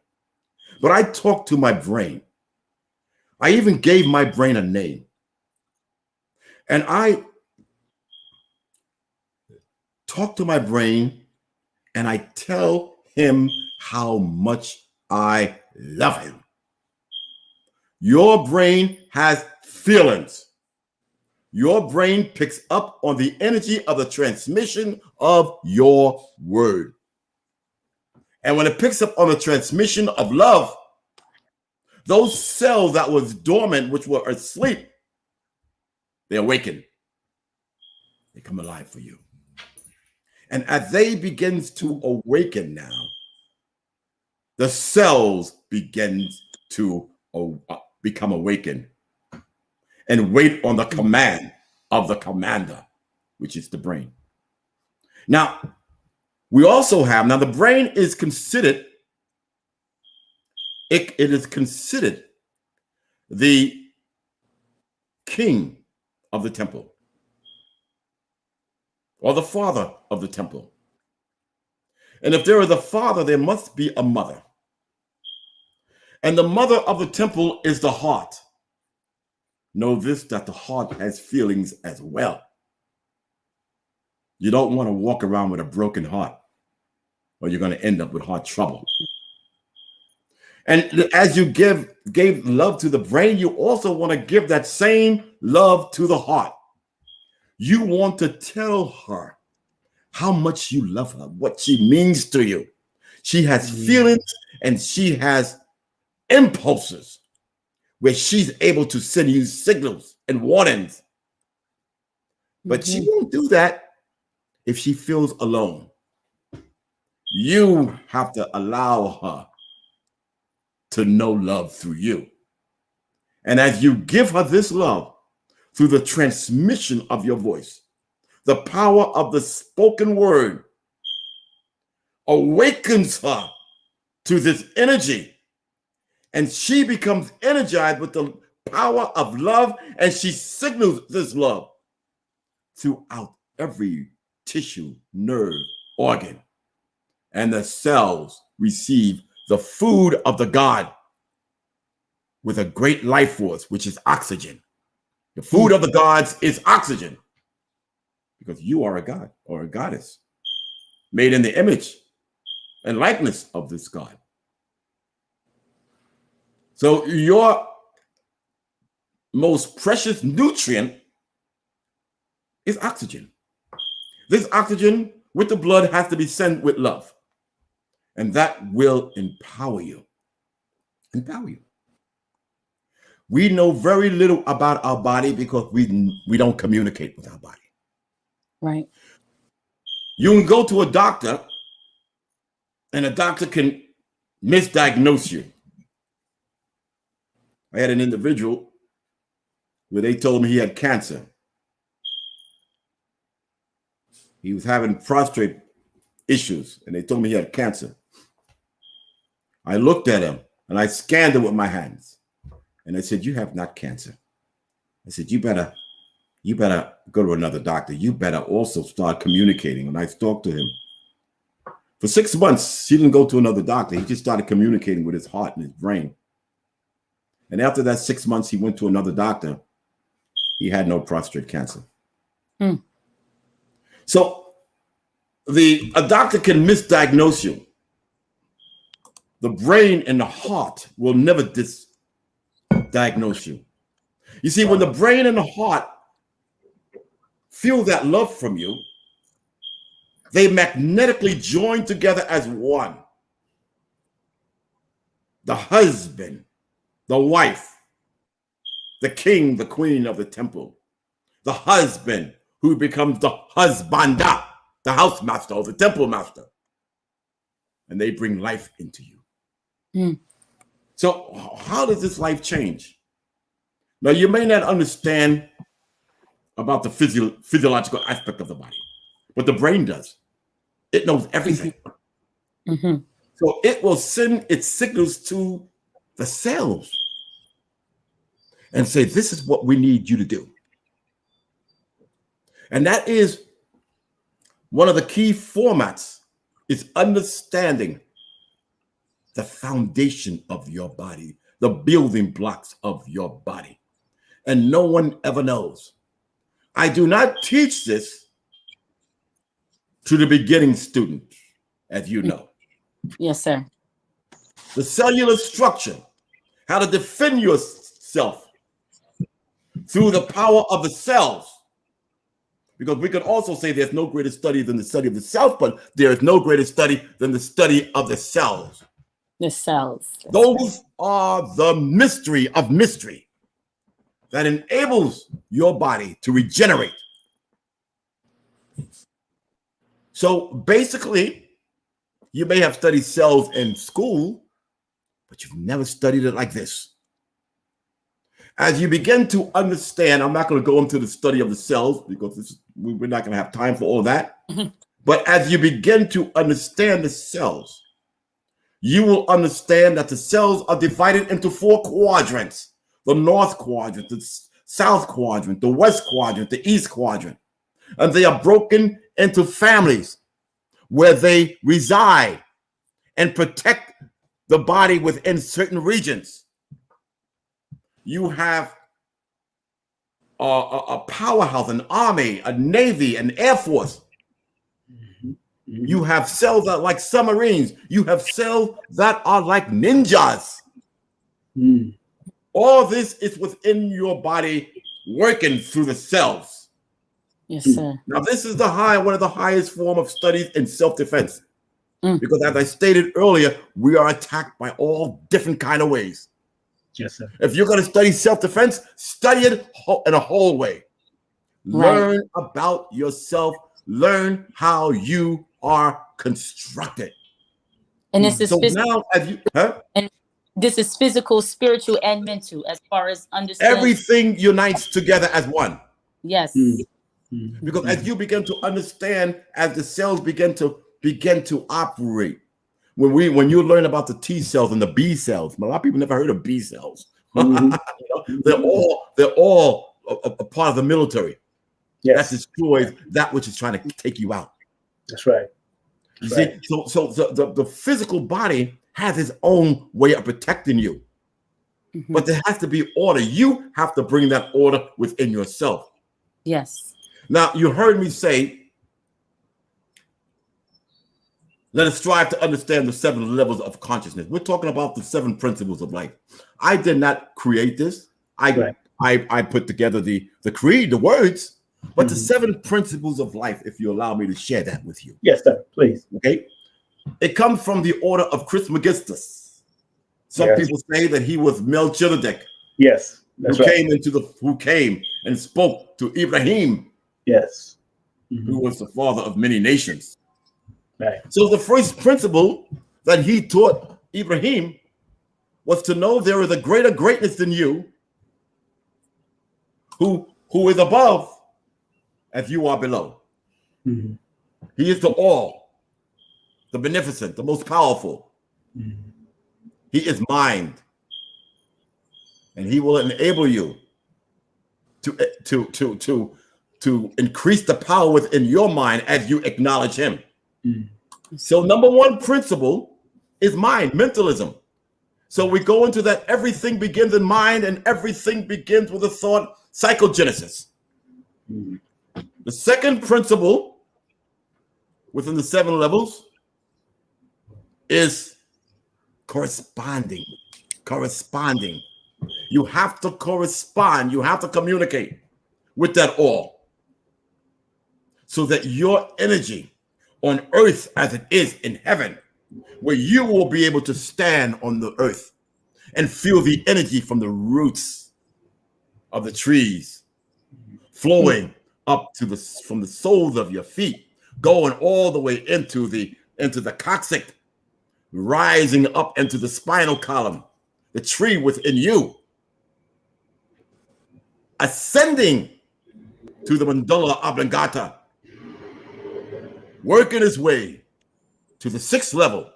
But I talk to my brain. I even gave my brain a name. And I talk to my brain and I tell him how much I love him. Your brain has feelings. Your brain picks up on the energy of the transmission of your word. And when it picks up on the transmission of love, those cells that was dormant, which were asleep, they awaken. They come alive for you. And as they begin to awaken now, the cells begin to become awakened and wait on the command of the commander, which is the brain. Now, we also have, now the brain is considered, it is considered the king of the temple or the father of the temple. And if there is a father, there must be a mother. And the mother of the temple is the heart. Know this, that the heart has feelings as well. You don't want to walk around with a broken heart, or you're going to end up with heart trouble. And as you gave love to the brain, you also want to give that same love to the heart. You want to tell her how much you love her, what she means to you. She has feelings and she has impulses where she's able to send you signals and warnings. But she won't do that if she feels alone. You have to allow her to know love through you. And as you give her this love through the transmission of your voice, the power of the spoken word awakens her to this energy. And she becomes energized with the power of love, and she signals this love throughout every tissue, nerve, organ. And the cells receive the food of the God with a great life force, which is oxygen. The food of the gods is oxygen, because you are a god or a goddess made in the image and likeness of this God. So your most precious nutrient is oxygen. This oxygen with the blood has to be sent with love. And that will empower you. Empower you. We know very little about our body because we don't communicate with our body. Right. You can go to a doctor and a doctor can misdiagnose you. I had an individual where they told me he had cancer. He was having prostate issues, and they told me he had cancer. I looked at him, and I scanned him with my hands. And I said, you have not cancer. I said, you better go to another doctor. You better also start communicating. And I talked to him. For 6 months, he didn't go to another doctor. He just started communicating with his heart and his brain. And after that 6 months, he went to another doctor. He had no prostate cancer. So a doctor can misdiagnose you. The brain and the heart will never diagnose you. You see, when the brain and the heart feel that love from you, they magnetically join together as one. The husband, the wife, the king, the queen of the temple, the husband who becomes the husbanda, the house master or the temple master, and they bring life into you. Mm. So how does this life change? Now, you may not understand about the physiological aspect of the body, but the brain does. It knows everything. Mm-hmm. So it will send its signals to the cells and say, this is what we need you to do. And that is one of the key formats, is understanding the foundation of your body, the building blocks of your body. And no one ever knows. I do not teach this to the beginning student, as you know. Yes, sir. The cellular structure, how to defend yourself through the power of the cells. Because we could also say there's no greater study than the study of the cells, but there is no greater study than the study of the cells. The cells. Those are the mystery of mystery that enables your body to regenerate. So basically, you may have studied cells in school, but you've never studied it like this. As you begin to understand, I'm not going to go into the study of the cells because we're not going to have time for all that. But as you begin to understand the cells, you will understand that the cells are divided into 4 quadrants: the north quadrant, the south quadrant, the west quadrant, the east quadrant. And they are broken into families where they reside and protect the body within certain regions. You have a powerhouse, an army, a navy, an air force. You have cells that are like submarines. You have cells that are like ninjas. All this is within your body, working through the cells. Yes, sir. Now, this is one of the highest form of studies in self-defense. Because as I stated earlier, we are attacked by all different kind of ways. Yes, sir. If you're going to study self-defense, study it in a whole way. Right. Learn about yourself. Learn how you are constructed. And this is So physical, now, and this is physical, spiritual, and mental, as far as understanding. everything unites together as one. Yes. Because as you begin to understand, as the cells begin to operate, when you learn about the T cells and the B cells, a lot of people never heard of B cells. They're all a part of the military. Yes. That destroys that which is trying to take you out. That's right. You see, so the physical body has its own way of protecting you, but there has to be order. You have to bring that order within yourself. Yes. Now, you heard me say, let us strive to understand the 7 levels of consciousness. We're talking about the 7 principles of life. I did not create this. I put together the creed, the words, but the 7 principles of life, if you allow me to share that with you. Yes, sir. Please. Okay. It comes from the order of Trismegistus. Some people say that he was Melchizedek. Yes. That's right. Who came and spoke to Ibrahim. Yes. Who was the father of many nations. Right. So the first principle that he taught Ibrahim was to know there is a greater greatness than you, who is above as you are below. He is the all, the beneficent, the most powerful. He is mind, and he will enable you to increase the power within your mind as you acknowledge him. So number 1 principle is mind, mentalism. So we go into that everything begins in mind and everything begins with a thought, psychogenesis. The second principle within the 7 levels is corresponding. You have to correspond. You have to communicate with that all so that your energy on earth as it is in heaven, where you will be able to stand on the earth and feel the energy from the roots of the trees flowing up to from the soles of your feet, going all the way into the coccyx rising up into the spinal column, the tree within you, ascending to the medulla oblongata, working its way to the 6th level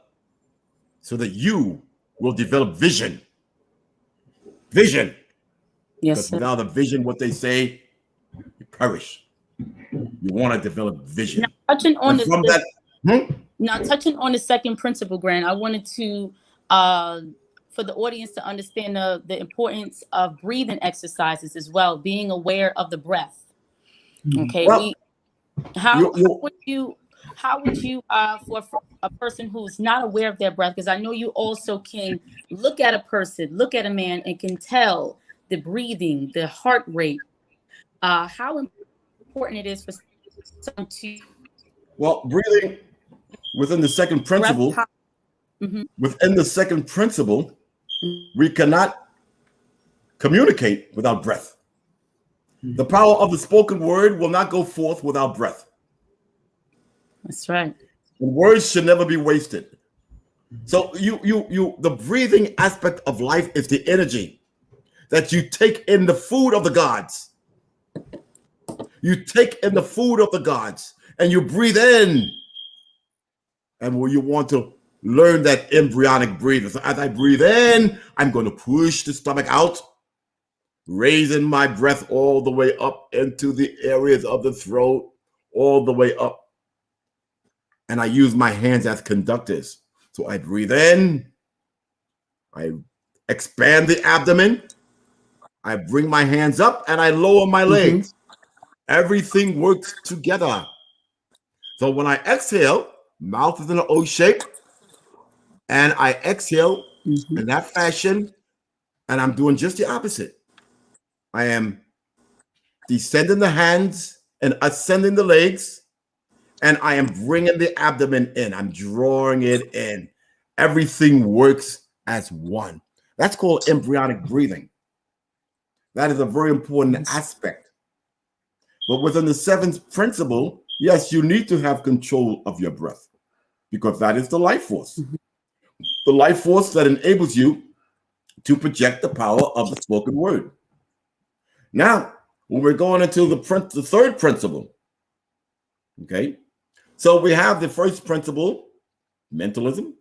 so that you will develop vision. Vision. Yes, because sir. without a vision, what they say, you perish. You want to develop vision. Now, touching on And from that, now touching on the second principle, Grant, I wanted to for the audience to understand the importance of breathing exercises as well, being aware of the breath. Okay, well, how would you for a person who's not aware of their breath, because I know you also can look at a person, look at a man, and can tell the breathing, the heart rate, how important it is for someone to breathing within the second principle, within the second principle, we cannot communicate without breath. The power of the spoken word will not go forth without breath. That's right. And words should never be wasted. So the breathing aspect of life is the energy that you take in the food of the gods. You take in the food of the gods and you breathe in. And when you want to learn that embryonic breathing, so as I breathe in, I'm going to push the stomach out, raising my breath all the way up into the areas of the throat, all the way up. And I use my hands as conductors. So I breathe in, I expand the abdomen, I bring my hands up, and I lower my legs. Everything works together. So when I exhale, mouth is in an O shape, and I exhale in that fashion, and I'm doing just the opposite. I am descending the hands and ascending the legs, and I am bringing the abdomen in. I'm drawing it in. Everything works as one. That's called embryonic breathing. That is a very important aspect. But within the 7th principle, yes, you need to have control of your breath because that is the life force. The life force that enables you to project the power of the spoken word. Now, when we're going into the 3rd principle, okay? So we have the first principle, mentalism.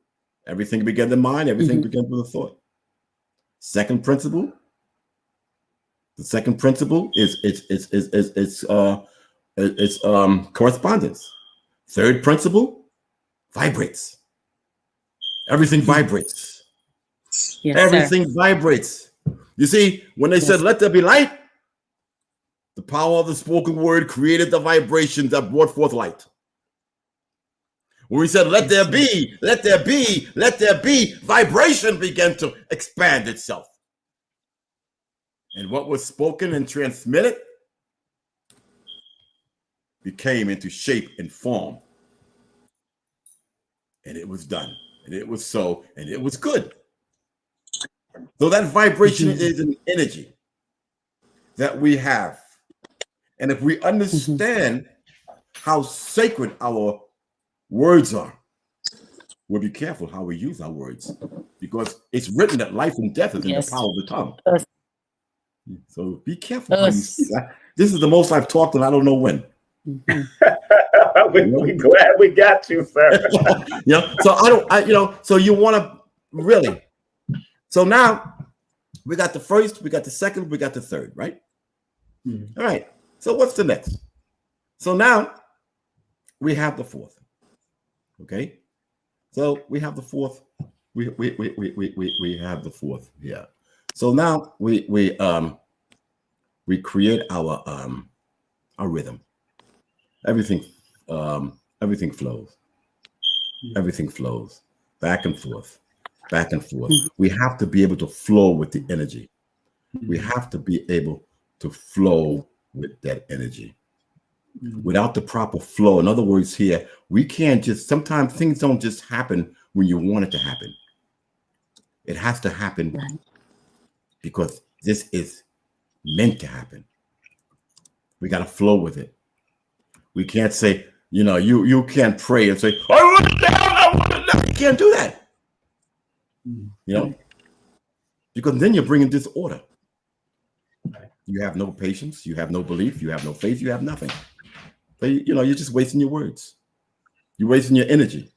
Everything begins in mind. Everything begins with a thought. Second principle. The second principle is correspondence. Third principle, vibrates. Everything vibrates. Yes, Everything vibrates. You see, when they said, "Let there be light," the power of the spoken word created the vibrations that brought forth light. When we said, "Let there be, let there be, let there be," vibration began to expand itself. And what was spoken and transmitted became into shape and form. And it was done. And it was so. And it was good. So that vibration is an energy that we have. And if we understand how sacred our words are, we'll be careful how we use our words. Because it's written that life and death is in the power of the tongue. So be careful how you speak. This is the most I've talked, and I don't know when. We're glad we got you, sir. So you want to really. So now we got the first, we got the second, we got the third, right? All right. So what's the next? So now we have the fourth. Okay. So we have the fourth. We have the fourth. Yeah. So now we create our rhythm. Everything flows. Everything flows back and forth, back and forth. We have to be able to flow with the energy. We have to be able to flow with that energy. Without the proper flow, in other words, here we can't just. Sometimes things don't just happen when you want it to happen. It has to happen because this is meant to happen. We got to flow with it. We can't say, you can't pray and say, "I want it down, I want it down." You can't do that. Mm. You know, because then you're bringing disorder. Right. You have no patience, you have no belief, you have no faith, you have nothing. So, you're just wasting your words. You're wasting your energy.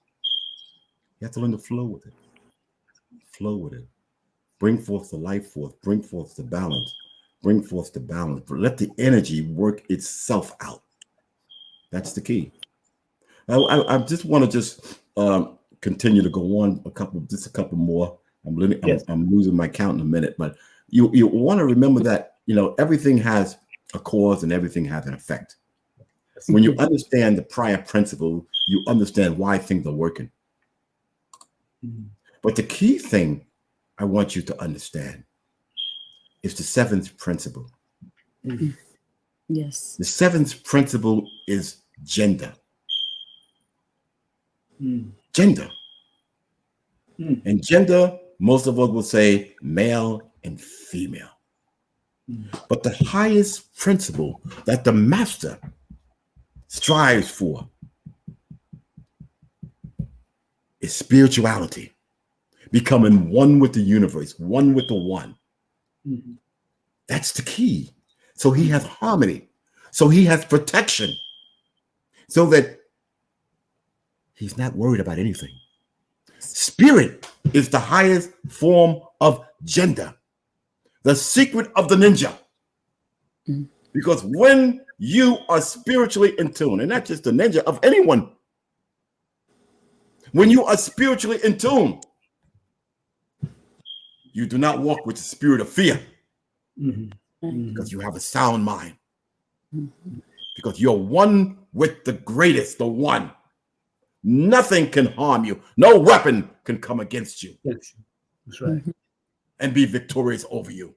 You have to learn to flow with it. Flow with it. Bring forth the life forth. Bring forth the balance. Bring forth the balance. But let the energy work itself out. That's the key. I just want to continue to go on a couple more. I'm losing my count in a minute, but you want to remember that everything has a cause and everything has an effect. When you understand the prior principle, you understand why things are working. But the key thing I want you to understand is the seventh principle. Yes. The seventh principle is gender. Gender. And gender, most of us will say male and female. But the highest principle that the master strives for is spirituality, becoming one with the universe, one with the one. That's the key. So he has harmony. So he has protection. So that he's not worried about anything. Spirit is the highest form of gender. The secret of the ninja. Because when you are spiritually in tune, and not just the ninja, of anyone, when you are spiritually in tune, you do not walk with the spirit of fear. Because you have a sound mind. Because you're one with the greatest, the one. Nothing can harm you. No weapon can come against you. That's right. And be victorious over you.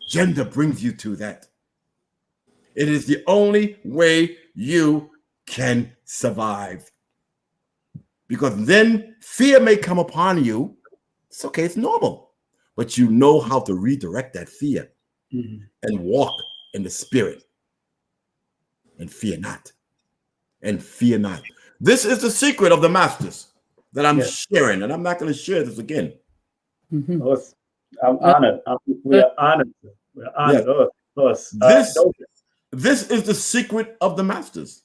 Gender brings you to that. It is the only way you can survive. Because then fear may come upon you. It's okay, it's normal. But you know how to redirect that fear and walk in the spirit. And fear not. And fear not. This is the secret of the masters that I'm sharing. And I'm not going to share this again. I'm honored. We are honored. We're honored. This is the secret of the masters.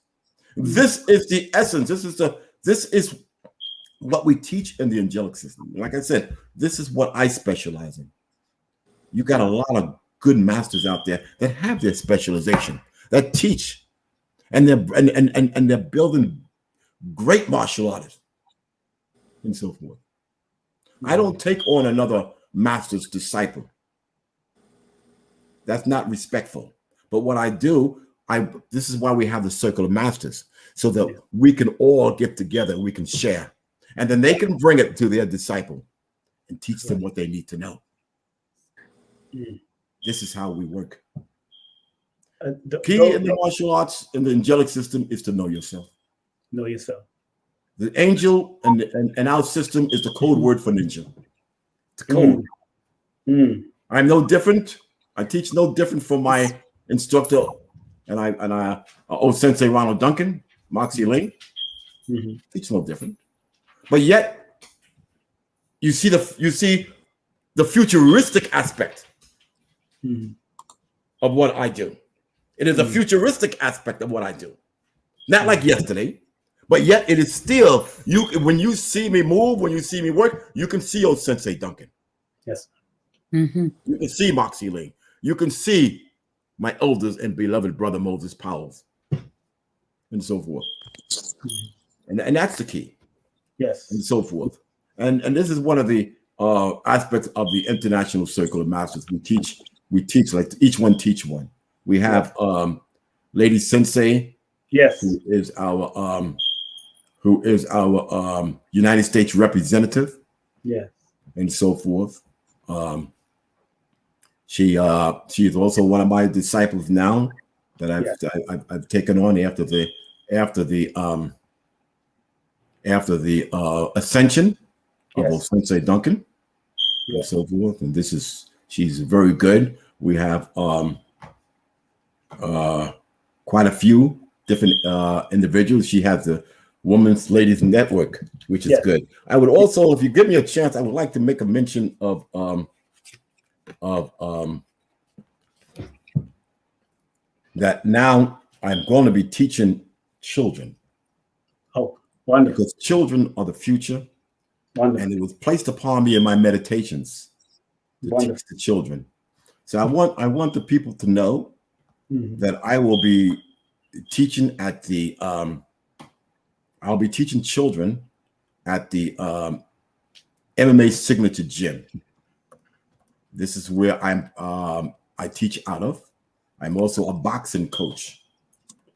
This is the essence. This is what we teach in the angelic system. Like I said, this is what I specialize in. You got a lot of good masters out there that have their specialization, that teach, and they're building great martial artists and so forth. I don't take on another master's disciple. That's not respectful. But what I do, this is why we have the circle of masters, so that we can all get together, we can share, and then they can bring it to their disciple and teach them what they need to know. This is how we work. The key in the martial arts, in the angelic system, is to know yourself. Know yourself. The angel and our system is the code word for ninja. It's a code. I'm no different. I teach no different from my instructor and I Sensei Ronald Duncan, Moxie Ling. Teach no different. But yet, you see the futuristic aspect of what I do. It is a futuristic aspect of what I do. Not like yesterday, but yet it is still, when you see me move, when you see me work, you can see old Sensei Duncan. Yes. You can see Moxie Ling. You can see my elders and beloved brother Moses Powell, and so forth. And that's the key. Yes. And so forth. And this is one of the aspects of the International Circle of Masters. We teach like each one teach one. We have Lady Sensei, yes, who is our United States representative, yes, and so forth. She is also one of my disciples now that I've taken on after the ascension of Sensei Duncan, and so forth. And she's very good. We have quite a few different individuals. She has Women's Ladies Network, which is good. I would also, if you give me a chance, I would like to make a mention of that now I'm going to be teaching children. Oh, wonderful. Because children are the future. Wonderful. And it was placed upon me in my meditations to teach the children. So I want the people to know that I will be teaching at the I'll be teaching children at the MMA Signature Gym. This is where I teach out of. I'm also a boxing coach.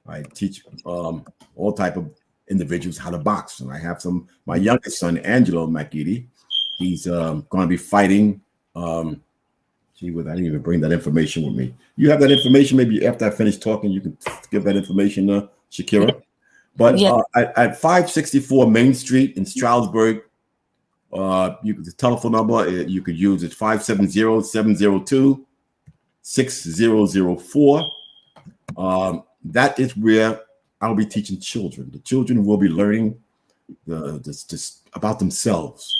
I teach all type of individuals how to box, and I have my youngest son, Angelic McEaddy. He's going to be fighting. Gee, I didn't even bring that information with me. You have that information. Maybe after I finish talking, you can give that information, Shakirah. But at 564 Main Street in Stroudsburg, the telephone number you could use is 570-702-6004. That is where I'll be teaching children. The children will be learning about themselves,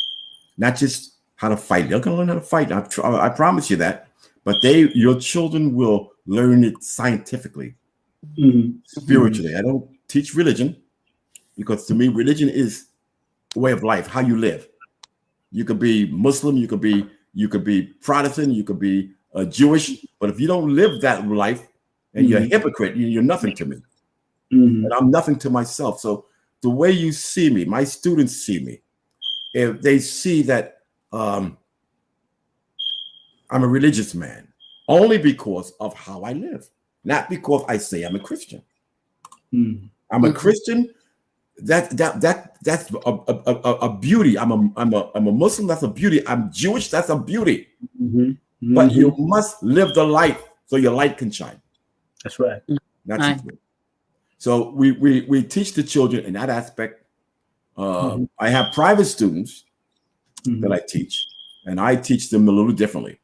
not just how to fight. They're going to learn how to fight. I promise you that. But your children will learn it scientifically, spiritually. I don't teach religion, because to me, religion is a way of life, how you live. You could be Muslim, you could be Protestant, you could be Jewish, but if you don't live that life and you're a hypocrite, you're nothing to me. And I'm nothing to myself. So the way you see me, my students see me, if they see that I'm a religious man, only because of how I live, not because I say I'm a Christian. I'm a Christian. That's a beauty. I'm a Muslim. That's a beauty. I'm Jewish. That's a beauty. But you must live the life so your light can shine. That's right. That's important. So we teach the children in that aspect. I have private students that I teach, and I teach them a little differently.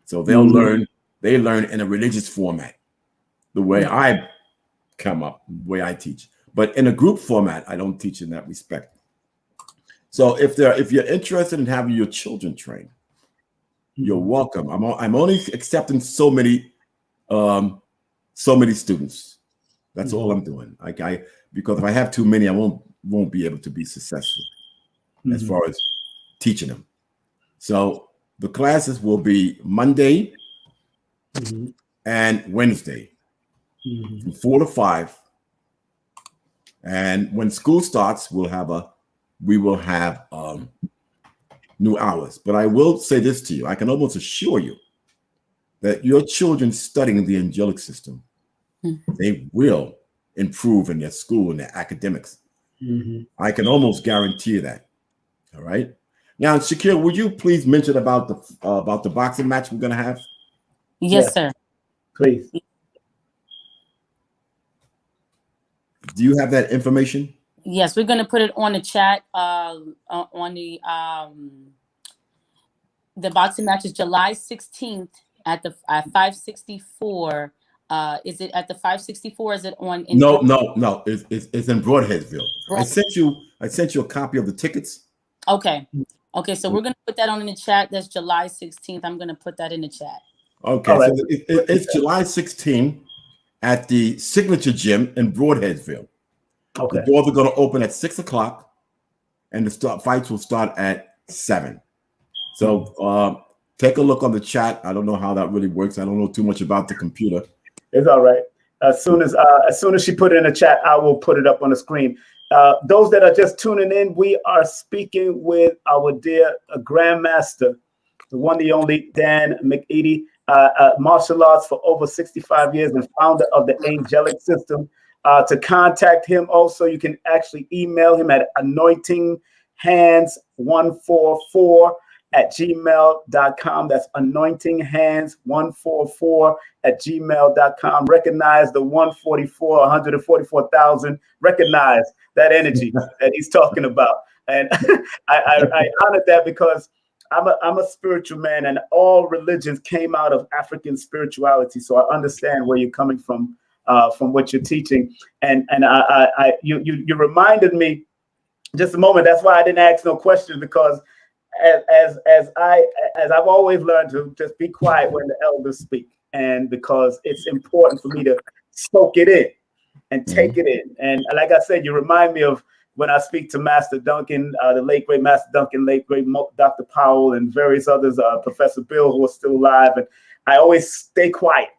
So they'll learn. They learn in a religious format, the way I come up, the way I teach. But in a group format, I don't teach in that respect. So if you're interested in having your children trained, you're welcome. I'm only accepting so many students. That's all I'm doing. Because if I have too many, I won't be able to be successful as far as teaching them. So the classes will be Monday and Wednesday from 4 to 5. And when school starts, we will have new hours. But I will say this to you: I can almost assure you that your children studying the angelic system, they will improve in their school and their academics. I can almost guarantee you that. All right. Now, Shakirah, would you please mention about the boxing match we're going to have? Yes, sir. Please. Do you have that information? Yes, we're going to put it on the chat. On the boxing match is July 16th at 564. Is it at the 564? Is it on? No. It's in Broadheadsville. I sent you a copy of the tickets. Okay. So we're going to put that on in the chat. That's July 16th. I'm going to put that in the chat. Okay. Right. So it's July 16th at the Signature Gym in Broadheadsville. Okay. The doors are going to open at 6 o'clock, and the fights will start at 7. So take a look on the chat. I don't know how that really works. I don't know too much about the computer. It's all right. As soon as she put it in the chat, I will put it up on the screen. Those that are just tuning in, we are speaking with our dear Grandmaster, the one, the only Dan McEaddy, martial arts for over 65 years and founder of the Angelic System. To contact him also, you can actually email him at anointinghands144@gmail.com. That's anointinghands144@gmail.com. Recognize the 144,000. Recognize that energy that he's talking about. And I honor that, because I'm a spiritual man, and all religions came out of African spirituality. So I understand where you're coming from what you're teaching. And you reminded me just a moment. That's why I didn't ask no questions, because as I've always learned to just be quiet when the elders speak, and because it's important for me to soak it in and take it in. And like I said, you remind me of when I speak to Master Duncan, the late great Master Duncan, late great Dr. Powell, and various others, Professor Bill, who are still alive. And I always stay quiet,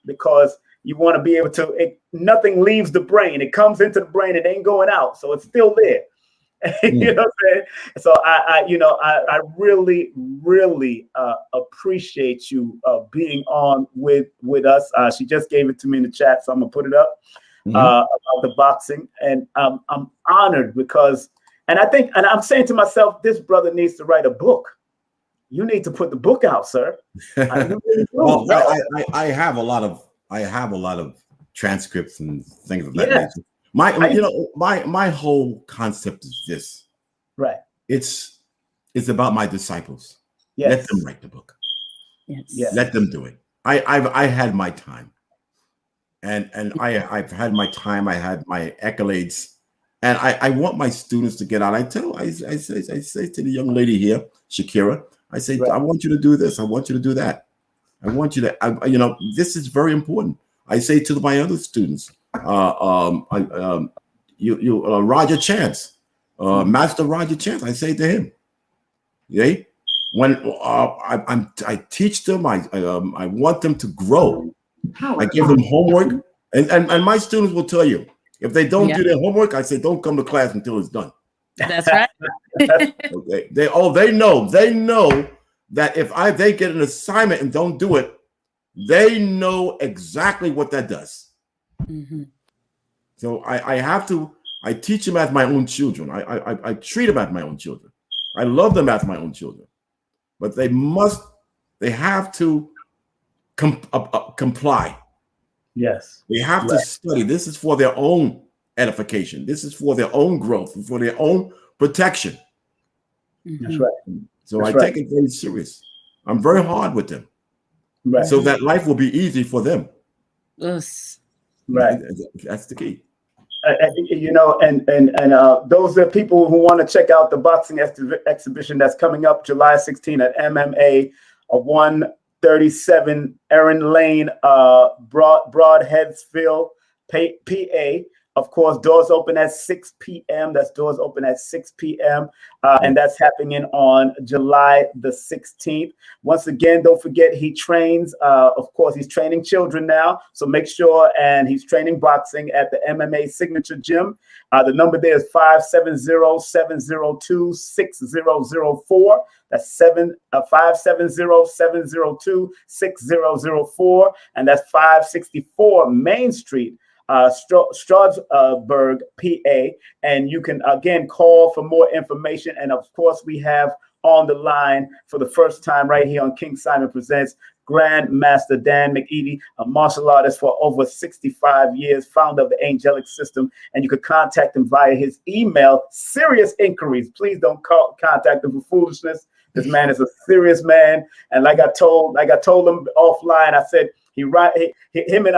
because you want to be able to, nothing leaves the brain. It comes into the brain, it ain't going out. So it's still there. You know what I'm saying? So I really, really appreciate you being on with us. She just gave it to me in the chat, so I'm gonna put it up about the boxing, and I'm honored because, and I'm saying to myself, this brother needs to write a book. You need to put the book out, sir. Well, I have a lot of transcripts and things of that nature. My whole concept is this. Right. It's about my disciples. Yes. Let them write the book. Yes. Let them do it. I had my time. And I've had my time. I had my accolades. And I want my students to get out. I say to the young lady here, Shakirah, I say, I want you to do this. I want you to do that. I want you to, this is very important. I say to my other students, Roger Chance, Master Roger Chance, I say to him, when I teach them, I want them to grow. I give them homework, and my students will tell you, if they don't do their homework, I say, don't come to class until it's done. That's right. Okay. They know that if they get an assignment and don't do it, they know exactly what that does. So I teach them as my own children. I treat them as my own children. I love them as my own children, but they have to comply. Yes. They have to study. This is for their own edification. This is for their own growth, for their own protection. That's right. So I take it very serious. I'm very hard with them. Right. So that life will be easy for them. Yes. Right. That's the key. And those are people who want to check out the boxing exhibition that's coming up July 16 at MMA 137 Erin Lane, Broadheadsville, PA. Of course, doors open at 6 p.m. That's doors open at 6 p.m. And that's happening on July the 16th. Once again, don't forget he trains. Of course, he's training children now. So make sure, and he's training boxing at the MMA Signature Gym. The number there is 570-702-6004. That's 570-702-6004. And that's 564 Main Street, Strasburg, PA. And you can again call for more information. And of course, we have on the line for the first time right here on King Simon Presents, Grandmaster Dan McEaddy, a martial artist for over 65 years, founder of the Angelic System. And you could contact him via his email, Serious Inquiries. Please don't contact him for foolishness. This man is a serious man. And like I told him offline, I said, him and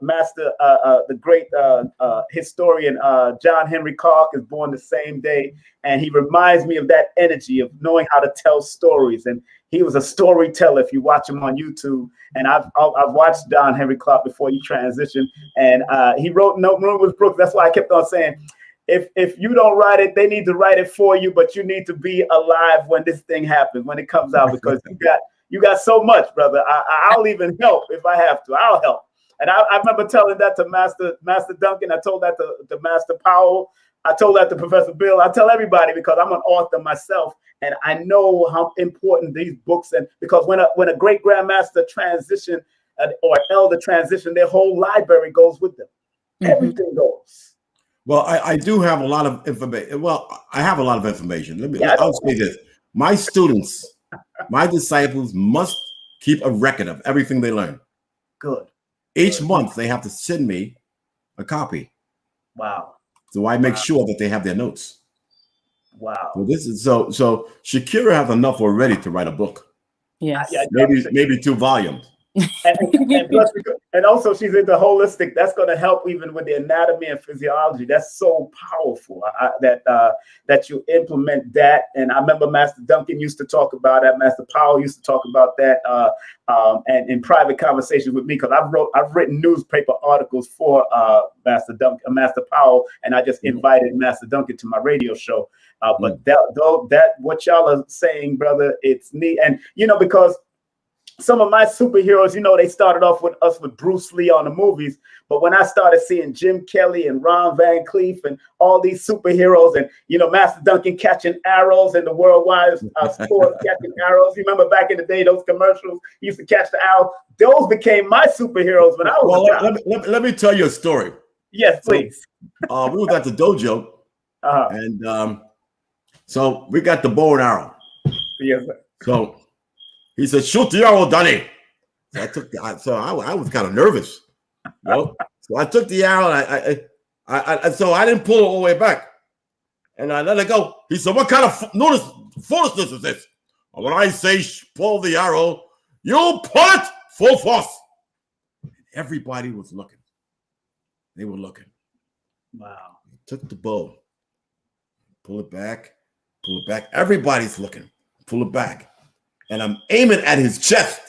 Master, the great historian John Henry Clark is born the same day, and he reminds me of that energy of knowing how to tell stories. And he was a storyteller. If you watch him on YouTube, and I've watched John Henry Clark before he transitioned, and he wrote No Room with Brooks. That's why I kept on saying, if you don't write it, they need to write it for you, but you need to be alive when this thing happens, when it comes out, because you got so much, brother. I'll even help if I have to. I'll help. And I remember telling that to Master Duncan. I told that to Master Powell. I told that to Professor Bill. I tell everybody because I'm an author myself, and I know how important these books, and because when a great grandmaster transition or elder transition, their whole library goes with them. Everything goes. Well, I do have a lot of information. Well, I have a lot of information. I'll say this. My students, my disciples must keep a record of everything they learn. Good. Each month they have to send me a copy. Wow. So I make sure that they have their notes. Wow. So this is so Shakirah has enough already to write a book. Yes. Maybe 2 volumes. and also she's into holistic. That's going to help even with the anatomy and physiology. That's so powerful that you implement that. And I remember Master Duncan used to talk about that. Master Powell used to talk about that, and in private conversations with me, because I've written newspaper articles for Master Duncan, Master Powell, and I just invited Master Duncan to my radio show. But that what y'all are saying, brother, it's neat. And because some of my superheroes, they started off with us with Bruce Lee on the movies. But when I started seeing Jim Kelly and Ron Van Cleef and all these superheroes, and Master Duncan catching arrows and the worldwide sport catching arrows. You remember back in the day, those commercials, he used to catch the arrow. Those became my superheroes when I was a child. Let me tell you a story. Yes, please. So, we was at the dojo, and so we got the bow and arrow. Yes, sir. So he said, "Shoot the arrow, Donnie." So I took I was kind of nervous. So I took the arrow, and so I didn't pull it all the way back, and I let it go. He said, "What kind of foolishness is this? When I say pull the arrow, you pull it full force." Everybody was looking. They were looking. Wow. He took the bow, pull it back. Everybody's looking. Pull it back. And I'm aiming at his chest.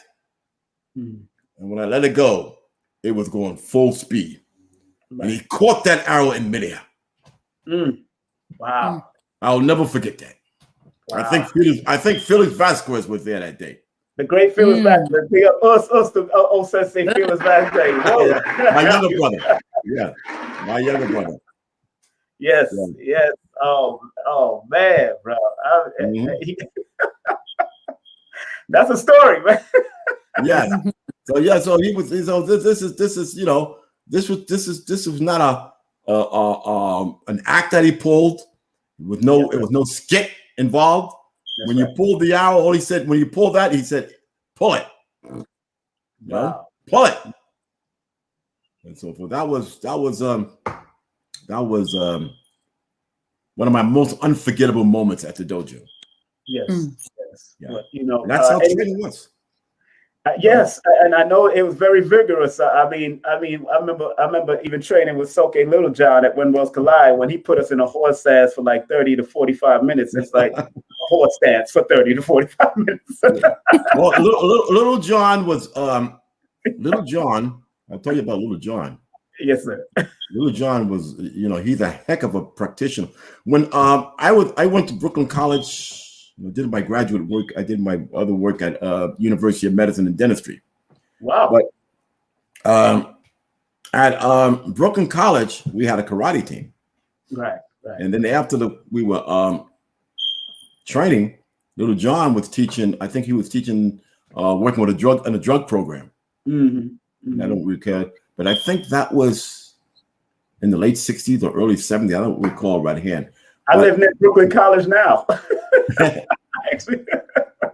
And when I let it go, it was going full speed. Right. And he caught that arrow in midair. Wow. I'll never forget that. Wow. I think Felix Vasquez was there that day. The great Felix Vasquez. The Sensei Felix Vasquez. My younger brother. Yeah. My younger brother. Yes. Oh man, bro. That's a story, man. Yeah. So he was. So this was not an act that he pulled. It was no skit involved. That's when you pulled the arrow, all he said when you pulled that, he said, "Pull it." Wow. Pull it. And so that was one of my most unforgettable moments at the dojo. Yes. Yeah. But, that's how training was. Yes, and I know it was very vigorous. I remember even training with Soke Little John at When Worlds Collide when he put us in a horse stance for like 30 to 45 minutes. It's like a horse stance for 30 to 45 minutes. Well, Little John was Little John. I'll tell you about Little John. Yes, sir. Little John was, he's a heck of a practitioner. When I went to Brooklyn College. I did my graduate work. I did my other work at University of Medicine and Dentistry. Wow. But at Brooklyn College, we had a karate team. Right. And then after we were training, Little John was teaching. I think he was teaching, working with a drug program. I don't recall, but I think that was in the late '60s or early '70s. I don't recall right hand. I live near Brooklyn College now. Actually.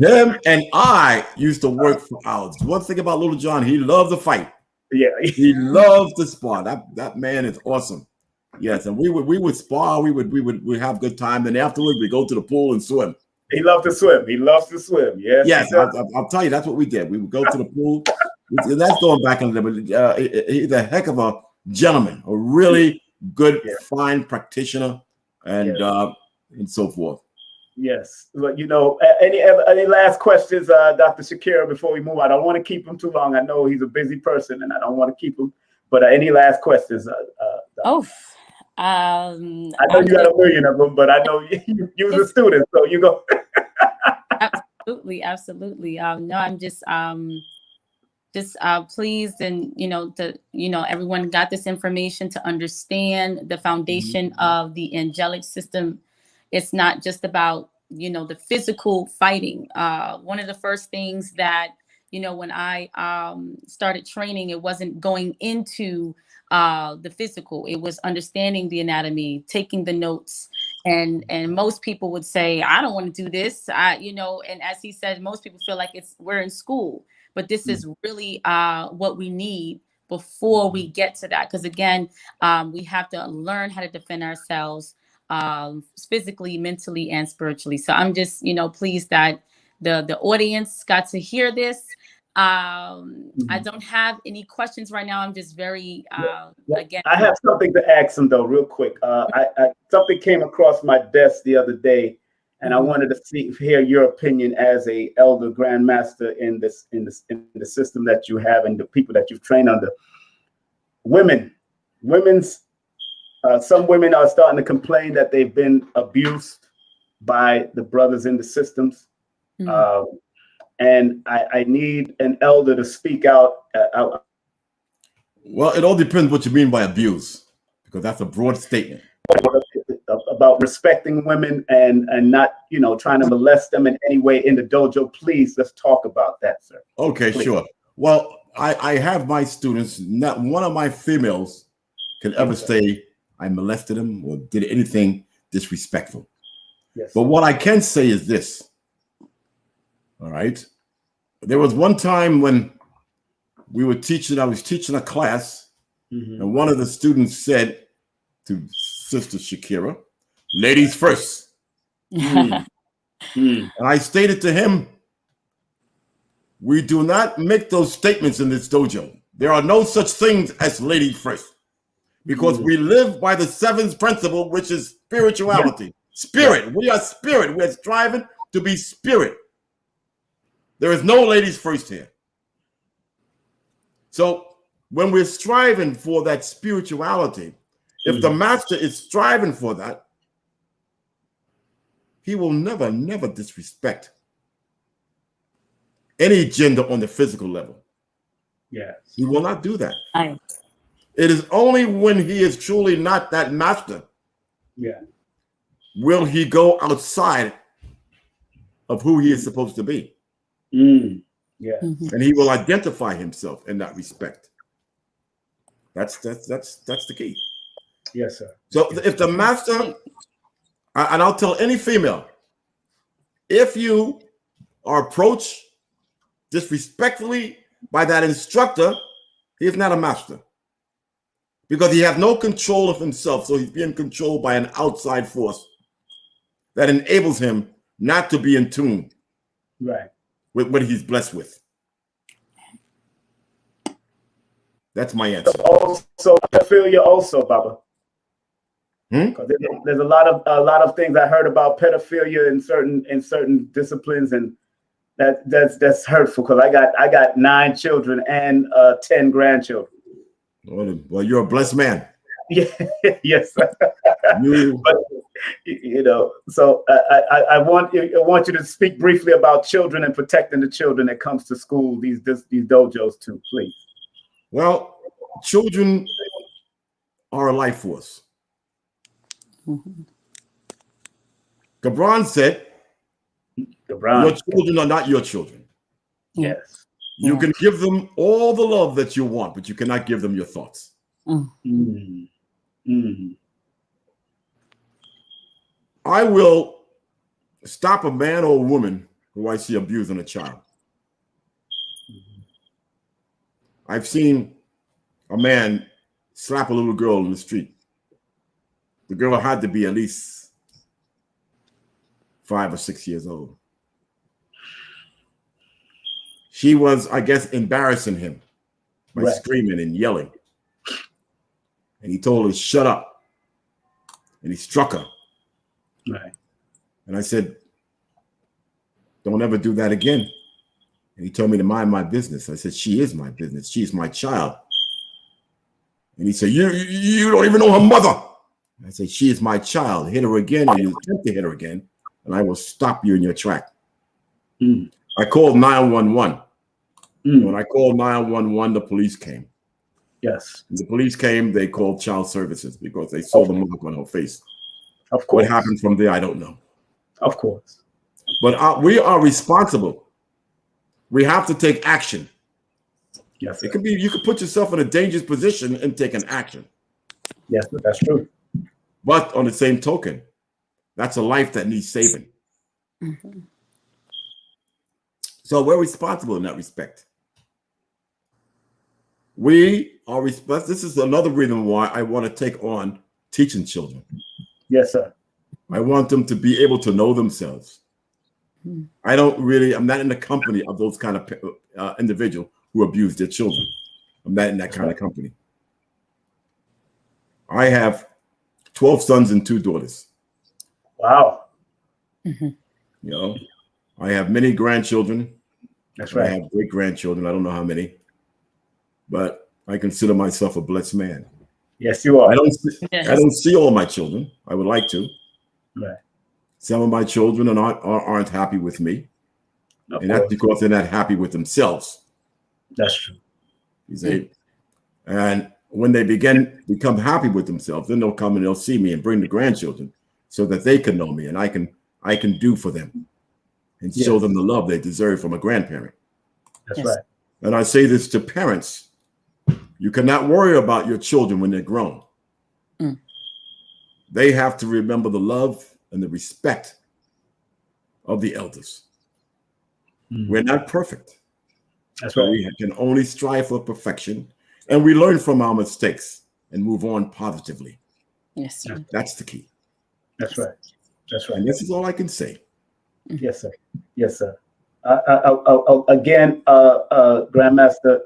Him and I used to work for hours. One thing about Little John, he loved to fight. Yeah. He loves to spar. That man is awesome. Yes, and we would spar, we'd have good time. Then afterwards we go to the pool and swim. He loved to swim. He loves to swim. Yes, I'll tell you, that's what we did. We would go to the pool. That's going back in the but he's a heck of a gentleman, a really good, fine practitioner. And so forth. Yes. But any last questions, Dr. Shakirah, before we move on? I don't want to keep him too long. I know he's a busy person and I don't want to keep him. But any last questions? I know you got a million of them, but I know you was a student, so you go. Absolutely. No, I'm just pleased, and everyone got this information to understand the foundation of the angelic system. It's not just about the physical fighting. One of the first things that when I started training, it wasn't going into the physical. It was understanding the anatomy, taking the notes, and most people would say, I don't want to do this. And as he said, most people feel like we're in school. But this is really what we need before we get to that. Because again, we have to learn how to defend ourselves physically, mentally, and spiritually. So I'm just, pleased that the audience got to hear this. I don't have any questions right now. I'm just very, again. I have something to ask him though, real quick. Something came across my desk the other day, and I wanted to hear your opinion as a elder grandmaster in the system that you have and the people that you've trained under. Some women are starting to complain that they've been abused by the brothers in the systems. And I need an elder to speak out. Well, it all depends what you mean by abuse, because that's a broad statement. About respecting women and not, trying to molest them in any way in the dojo. Please, let's talk about that, sir. Okay, please. Sure. Well, I have my students, not one of my females can ever say I molested them or did anything disrespectful. Yes. But what I can say is this. All right. There was one time when I was teaching a class, and one of the students said to Sister Shakirah, ladies first. And I stated to him, we do not make those statements in this dojo. There are no such things as ladies first, because we live by the seventh principle, which is spirituality. Spirit. We are spirit. We are striving to be spirit. There is no ladies first here. So when we're striving for that spirituality, if the master is striving for that, he will never, never disrespect any gender on the physical level. Yes. He will not do that. It is only when he is truly not that master will he go outside of who he is supposed to be. And he will identify himself in that respect. That's the key. Yes, sir. So if the master, and I'll tell any female, if you are approached disrespectfully by that instructor, he is not a master, because he has no control of himself. So he's being controlled by an outside force that enables him not to be in tune with what he's blessed with. That's my answer. Also, pedophilia, also, Baba. There's a lot of things I heard about pedophilia in certain disciplines, and that's hurtful, because I got 9 children and 10 grandchildren. Well, you're a blessed man. Yeah, yes. But so I want you to speak briefly about children and protecting the children that comes to school, these dojos too, please. Well, children are a life force. Gabron said, your children are not your children. Yes. You can give them all the love that you want, but you cannot give them your thoughts. I will stop a man or a woman who I see abusing a child. I've seen a man slap a little girl in the street. The girl had to be at least 5 or 6 years old. She was, I guess, embarrassing him by screaming and yelling. And he told her, shut up. And he struck her. And I said, don't ever do that again. And he told me to mind my business. I said, she is my business. She's my child. And he said, you don't even know her mother. I said, she is my child. Hit her again, and you attempt to hit her again, and I will stop you in your track. I called 911. When I called 911, the police came. Yes. When the police came, they called child services because they saw the mark on her face. Of course. What happened from there, I don't know. Of course. But we are responsible. We have to take action. Yes. It could be, you could put yourself in a dangerous position and take an action. Yes, that's true. But on the same token, that's a life that needs saving. So we're responsible in that respect. We are responsible. This is another reason why I want to take on teaching children. Yes, sir. I want them to be able to know themselves, I'm not in the company of those kind of individuals who abuse their children. I'm not in that kind of company. I have 12 sons and 2 daughters. Wow. You know, I have many grandchildren. That's right. I have great grandchildren. I don't know how many, but I consider myself a blessed man. Yes, you are. I don't see all my children. I would like to. Right. Some of my children aren't happy with me. And that's because they're not happy with themselves. That's true. You see? And when they become happy with themselves, then they'll come and they'll see me and bring the grandchildren so that they can know me and I can do for them and show them the love they deserve from a grandparent. That's right. And I say this to parents. You cannot worry about your children when they're grown. They have to remember the love and the respect of the elders. We're not perfect. That's right. We can only strive for perfection, and we learn from our mistakes and move on positively. Yes, sir. That's the key. That's right. That's right. And this is all I can say. Yes, sir. Yes, sir. Again, Grandmaster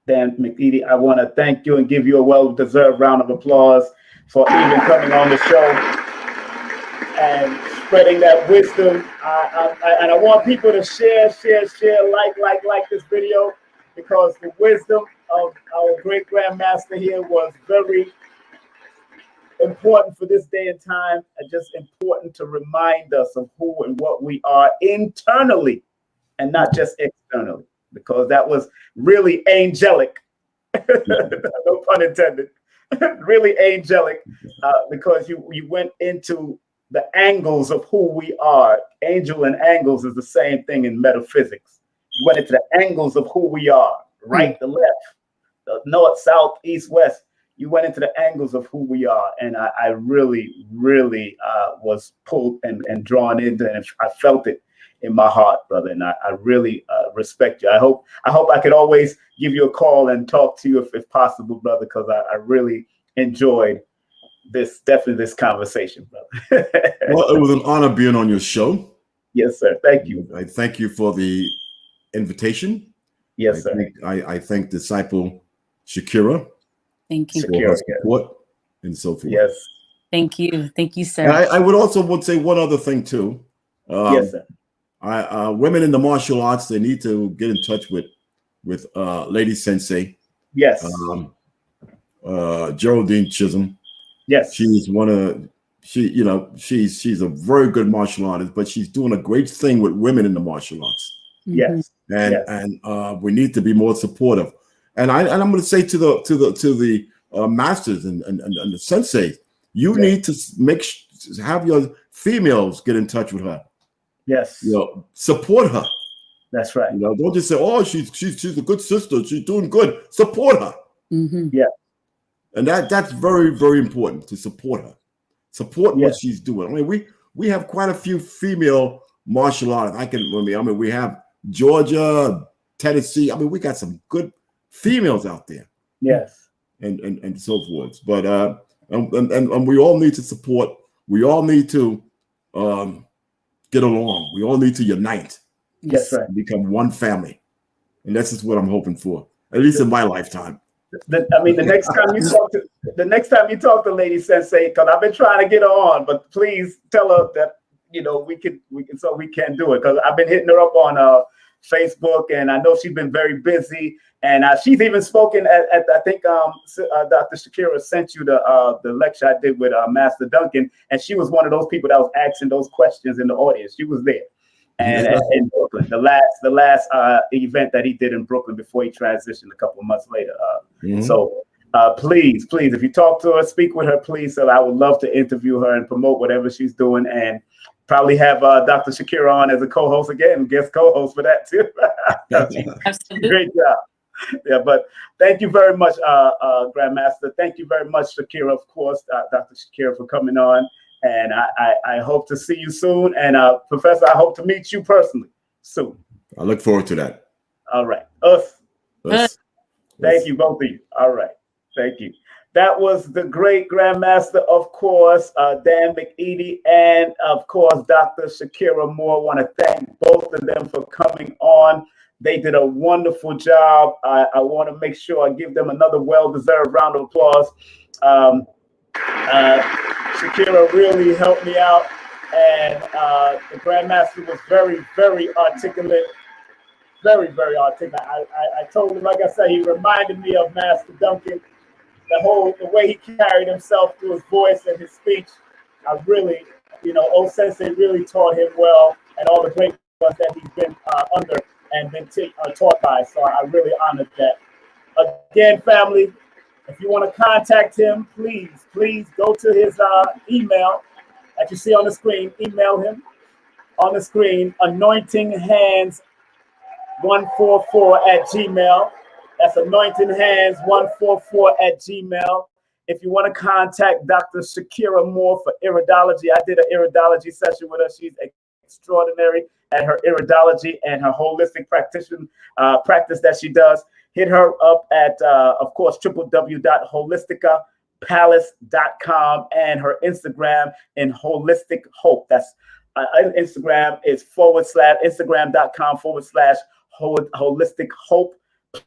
Dan McEaddy, I want to thank you and give you a well-deserved round of applause for even coming on the show and spreading that wisdom. And I want people to share, like this video, because the wisdom of our great Grandmaster here was very important for this day and time, and just important to remind us of who and what we are internally and not just externally, because that was really angelic. No pun intended. Really angelic, because you went into the angles of who we are. Angel and angles is the same thing in metaphysics. You went into the angles of who we are, right, the left, the north, south, east, west. You went into the angles of who we are. And I really, really was pulled and drawn into it. And I felt it in my heart, brother. And I really respect you. I hope I could always give you a call and talk to you if possible, brother, because I really enjoyed this conversation, brother. Well, it was an honor being on your show. Yes, sir. Thank you. I thank you for the invitation. Yes, sir. I thank Disciple Shakirah. Thank you. For her support and so forth. Yes. Thank you. Thank you, sir. And I would say one other thing too. Yes, sir. Women in the martial arts, they need to get in touch with Lady Sensei. Yes. Geraldine Chisholm. Yes. She's she's a very good martial artist, but she's doing a great thing with women in the martial arts. Yes. And we need to be more supportive. And I'm going to say to the masters and the sensei, you need to have your females get in touch with her. Yes. Support her. That's right. Don't just say, "Oh, she's a good sister. She's doing good." Support her. Yeah. And that's very, very important, to support her. Support what she's doing. I mean, we have quite a few female martial artists. We have Georgia, Tennessee. I mean, we got some good females out there. Yes. And so forth. But and we all need to support. We all need to get along. We all need to unite. Yes, right. Become one family. And this is what I'm hoping for, at least in my lifetime. The next time you talk to Lady Sensei, because I've been trying to get her on, but please tell her that we can do it, because I've been hitting her up on Facebook, and I know she's been very busy, and she's even spoken at I think Dr. Shakirah sent you the lecture I did with Master Duncan, and she was one of those people that was asking those questions in the audience. She was there. And in Brooklyn, the last event that he did in Brooklyn before he transitioned a couple of months later. So please, if you talk to her, speak with her, please. So I would love to interview her and promote whatever she's doing, and probably have Dr. Shakirah on as a co-host again, guest co-host for that too. Absolutely. Great job. Yeah, but thank you very much, Grandmaster. Thank you very much, Shakirah, of course, Dr. Shakirah, for coming on. And I hope to see you soon. And Professor, I hope to meet you personally soon. I look forward to that. All right. Us. Us. Thank you, both of you. All right. Thank you. That was the great Grandmaster, of course, Dan McEaddy, and of course, Dr. Shakirah Moore. I want to thank both of them for coming on. They did a wonderful job. I want to make sure I give them another well-deserved round of applause. Shakirah really helped me out, and the Grandmaster was very, very articulate. Very, very articulate. I told him, like I said, he reminded me of Master Duncan. The way he carried himself through his voice and his speech, I really, old Sensei really taught him well, and all the great ones that he's been under and been taught by. So I really honored that. Again, family, if you want to contact him, please go to his email that you see on the screen. Email him on the screen, anointinghands144@gmail. That's anointinghands144@gmail. If you want to contact Dr. Shakirah Moore for iridology, I did an iridology session with her. She's extraordinary at her iridology and her holistic practice that she does. Hit her up at, of course, www.holisticapalace.com and her Instagram in Holistic Hope. That's Instagram is Instagram.com/Holistic Hope.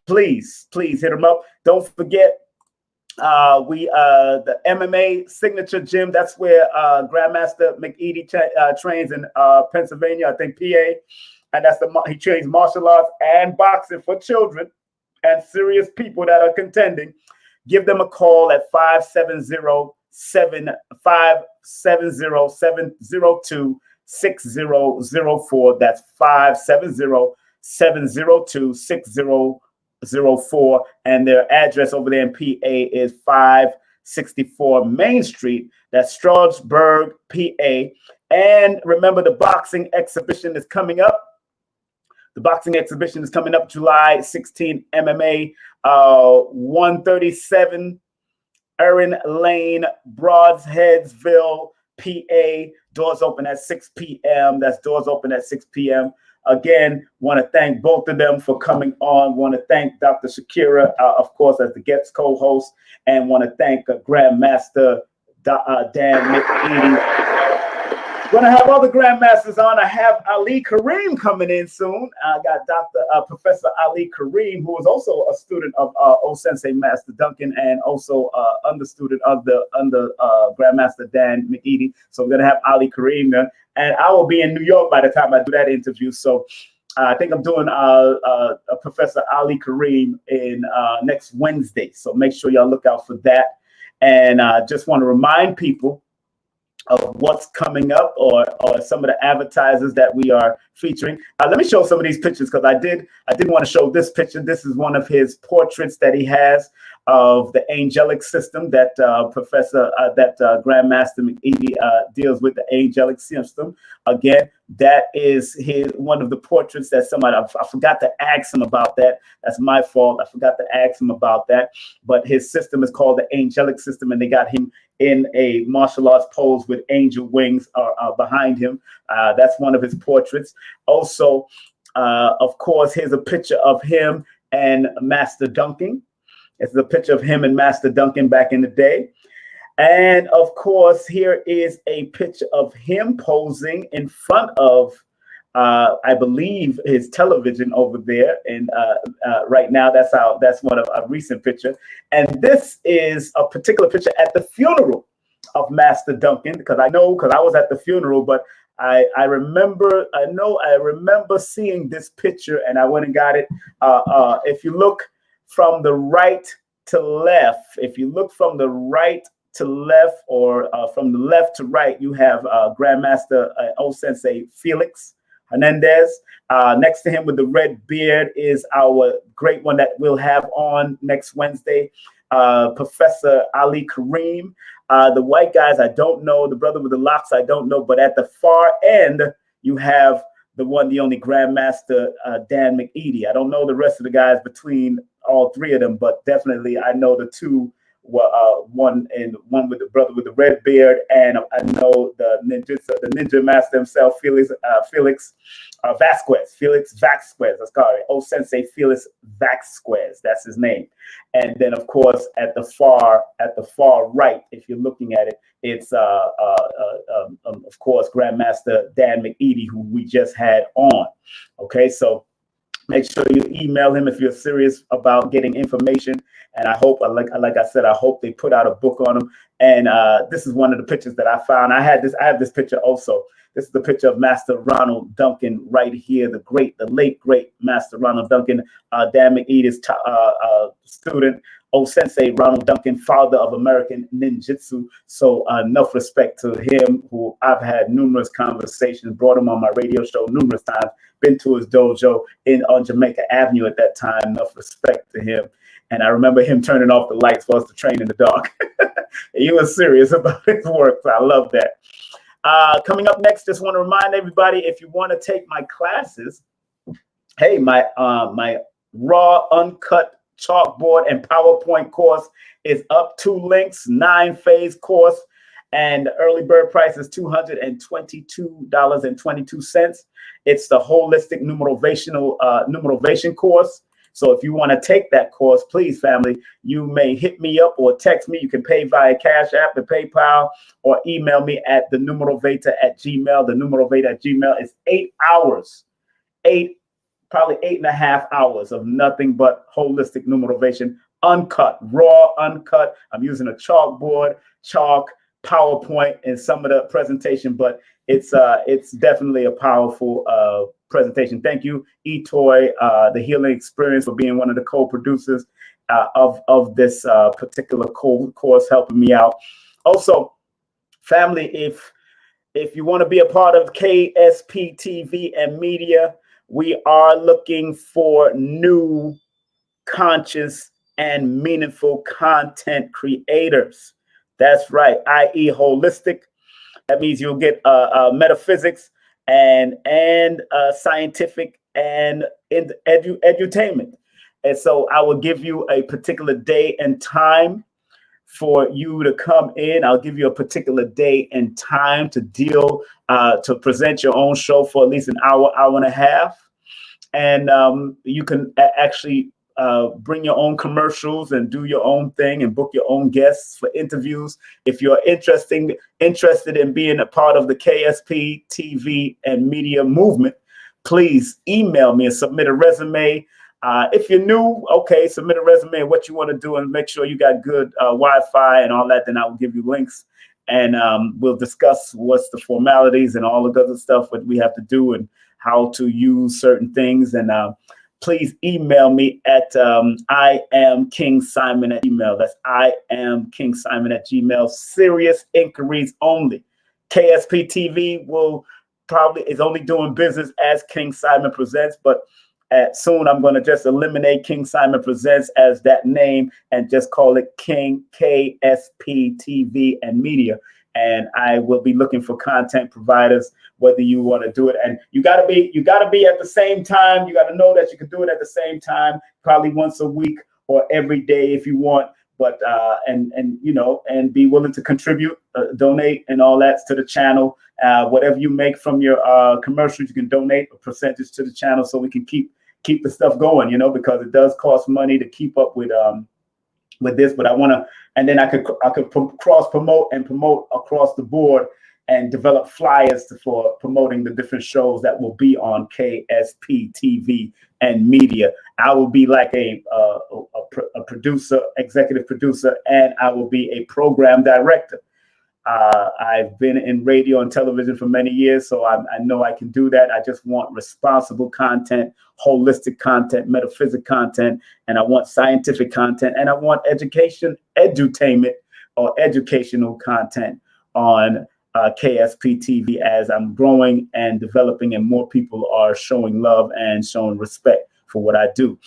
Please hit them up. Don't forget, the MMA Signature Gym. That's where Grandmaster McEaddy trains in Pennsylvania, I think PA, and he trains martial arts and boxing for children and serious people that are contending. Give them a call at 570-702-6004. That's 570-702-6004. And their address over there in PA is 564 Main Street. That's Strasburg, PA. And remember, the boxing exhibition is coming up. The boxing exhibition is coming up July 16, MMA, 137 Erin Lane, Broadheadsville, PA. Doors open at 6 p.m. That's doors open at 6 p.m. Again, want to thank both of them for coming on. Want to thank Dr. Shakirah, of course, as the guest co-host, and want to thank Grandmaster Dan McEaddy. Going to have other Grandmasters on. I have Ali Kareem coming in soon. I got Professor Ali Kareem, who is also a student of old Sensei Master Duncan and also understudent of the Grandmaster Dan McEaddy. So we're going to have Ali Kareem there. And I will be in New York by the time I do that interview. So I think I'm doing Professor Ali Kareem in next Wednesday. So make sure y'all look out for that. And just want to remind people of what's coming up or some of the advertisers that we are featuring. Let me show some of these pictures because I did want to show this picture. This is one of his portraits that he has of the Angelic System that Grandmaster McEaddy deals with, the Angelic System. Again, that is one of the portraits that somebody, I forgot to ask him about that. That's my fault. I forgot to ask him about that. But his system is called the Angelic System, and they got him in a martial arts pose with angel wings behind him. That's one of his portraits. Also, of course, here's a picture of him and Master Duncan. It's a picture of him and Master Duncan back in the day. And of course, here is a picture of him posing in front of, I believe, his television over there. And right now, that's one of a recent picture. And this is a particular picture at the funeral of Master Duncan, because I was at the funeral, but I remember seeing this picture, and I went and got it. If you look from the right to left, or from the left to right, you have Grandmaster old Sensei Felix Hernandez. Next to him with the red beard is our great one that we'll have on next Wednesday, Professor Ali Kareem. The white guys, I don't know. The brother with the locks, I don't know. But at the far end, you have the one, the only Grandmaster Dan McEaddy. I don't know the rest of the guys between all three of them, but definitely I know the two one with the brother with the red beard, and I know the ninja master himself, Felix Vasquez. Let's call it. Oh, Sensei Felix Vasquez. That's his name. And then, of course, at the far right, if you're looking at it, it's of course Grandmaster Dan McEaddy, who we just had on. Okay, so make sure you email him if you're serious about getting information. And I hope, like I said, I hope they put out a book on him. And this is one of the pictures that I found. I have this picture also. This is the picture of Master Ronald Duncan right here, the late great Master Ronald Duncan, Dan McEaddy's student. Oh, Sensei Ronald Duncan, father of American ninjutsu. So enough respect to him, who I've had numerous conversations, brought him on my radio show numerous times, been to his dojo on Jamaica Avenue at that time. Enough respect to him. And I remember him turning off the lights for us to train in the dark. He was serious about his work. So I love that. Coming up next, just want to remind everybody, if you want to take my classes, hey, my raw, uncut chalkboard and PowerPoint course is up. 2 links, 9-phase course, and the early bird price is $222.22. It's the holistic numerovation course. So if you want to take that course, please, family, you may hit me up or text me. You can pay via Cash App, the PayPal, or email me at thenumeroveta@gmail. The numeroveta@gmail is 8 hours, probably 8.5 hours of nothing but holistic numerovation, uncut, raw, uncut. I'm using a chalkboard, chalk, PowerPoint, and some of the presentation, but it's definitely a powerful presentation. Thank you, eToy, the Healing Experience, for being one of the co-producers of this particular course, helping me out. Also, family, if you want to be a part of KSP TV and media, we are looking for new, conscious, and meaningful content creators. That's right, i.e. holistic. That means you'll get metaphysics and scientific and edutainment. And so I will give you a particular day and time for you to come in. I'll give you a particular day and time to to present your own show for at least an hour, hour and a half. And you can actually bring your own commercials and do your own thing and book your own guests for interviews. If you're interested in being a part of the KSP TV and media movement, please email me and submit a resume. If you're new, okay, submit a resume and what you want to do, and make sure you got good Wi-Fi and all that. Then I will give you links, and we'll discuss what's the formalities and all the other stuff that we have to do and how to use certain things. And please email me at IamKingSimon@gmail. That's IamKingSimon@gmail. Serious inquiries only. KSP TV is only doing business as King Simon Presents, but soon I'm going to just eliminate King Simon Presents as that name and just call it KSP TV and Media. And I will be looking for content providers, whether you want to do it. And you gotta be at the same time. You got to know that you can do it at the same time, probably once a week or every day if you want. But and be willing to contribute, donate, and all that to the channel. Whatever you make from your commercials, you can donate a percentage to the channel so we can keep the stuff going. Because it does cost money to keep up with this. But I want to. And then I could cross promote across the board and develop flyers for promoting the different shows that will be on KSP TV and media. I will be like a producer, executive producer, and I will be a program director. I've been in radio and television for many years, so I know I can do that. I just want responsible content, holistic content, metaphysical content, and I want scientific content, and I want edutainment or educational content on KSP TV as I'm growing and developing, and more people are showing love and showing respect for what I do.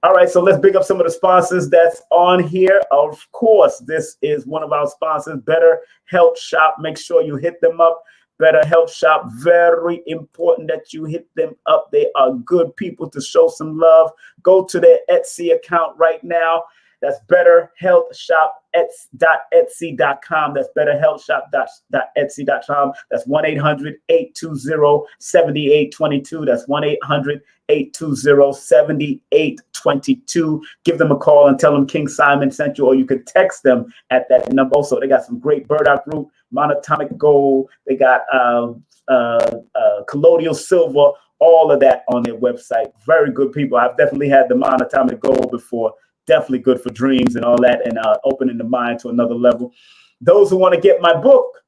All right, so let's big up some of the sponsors that's on here. Of course, this is one of our sponsors, Better Health Shop. Make sure you hit them up. Better Health Shop, very important that you hit them up. They are good people to show some love. Go to their Etsy account right now That's betterhealthshop.etsy.com. That's betterhealthshop.etsy.com. That's 1-800-820-7822. That's 1-800-820-7822. Give them a call and tell them King Simon sent you, or you could text them at that number. Also, they got some great burdock root, monatomic gold. They got colloidal silver, all of that on their website. Very good people. I've definitely had the monatomic gold before. Definitely good for dreams and all that, and opening the mind to another level. Those who want to get my book,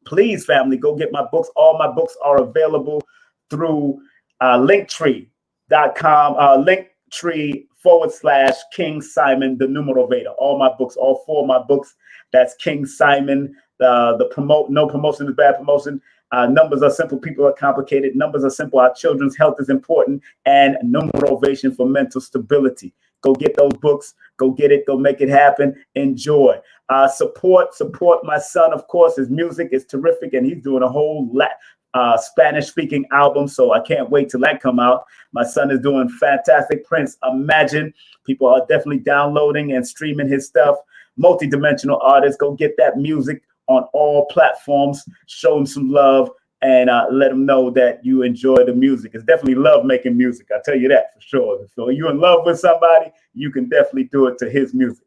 please, family, go get my books. All my books are available through linktree.com, linktree/King Simon, the numero Veda. All my books, all 4 of my books. That's King Simon, no promotion is bad promotion. Numbers are simple, people are complicated. Numbers are simple, our children's health is important, and numerovation for mental stability. Go get those books. Go get it. Go make it happen. Enjoy. Support my son. Of course, his music is terrific, and he's doing a whole Spanish-speaking album. So I can't wait till that come out. My son is doing fantastic. Prince, Imagine. People are definitely downloading and streaming his stuff. Multi-dimensional artist. Go get that music on all platforms. Show him some love. And let them know that you enjoy the music. It's definitely love making music. I'll tell you that for sure. So if you're in love with somebody, you can definitely do it to his music.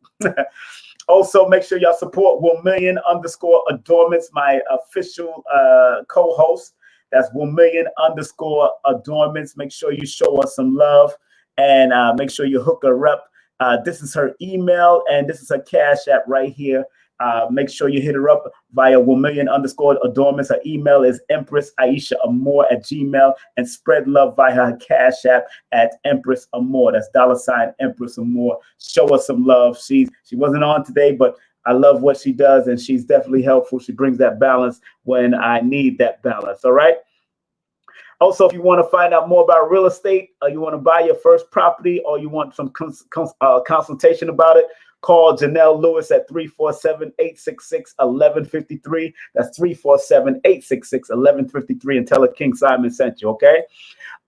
Also, make sure y'all support _adornments, my official co-host. That's _adornments. Make sure you show us some love, and make sure you hook her up. This is her email, and this is her Cash App right here. Make sure you hit her up via _adornments. Her email is Empress Aisha Amor @gmail, and spread love via her Cash App at Empress Amor. That's $ Empress Amor. Show us some love. She wasn't on today, but I love what she does, and she's definitely helpful. She brings that balance when I need that balance. All right. Also, if you want to find out more about real estate, or you want to buy your first property, or you want some consultation about it, call Janelle Lewis at 347-866-1153. That's 347-866-1153, and tell her King Simon sent you, okay?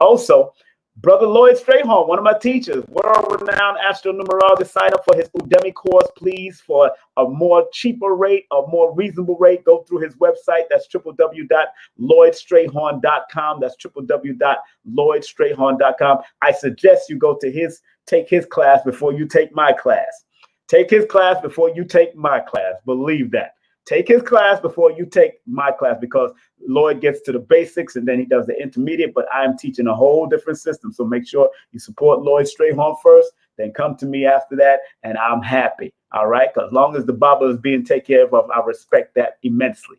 Also, Brother Lloyd Strayhorn, one of my teachers, world-renowned astronumerologist, sign up for his Udemy course, please, for a more cheaper rate, a more reasonable rate. Go through his website. That's www.lloydstrayhorn.com. That's www.lloydstrayhorn.com. I suggest you go to take his class before you take my class. Take his class before you take my class. Believe that. Take his class before you take my class, because Lloyd gets to the basics and then he does the intermediate, but I'm teaching a whole different system. So make sure you support Lloyd Strayhorn first, then come to me after that, and I'm happy. All right. Because as long as the Baba is being taken care of, I respect that immensely.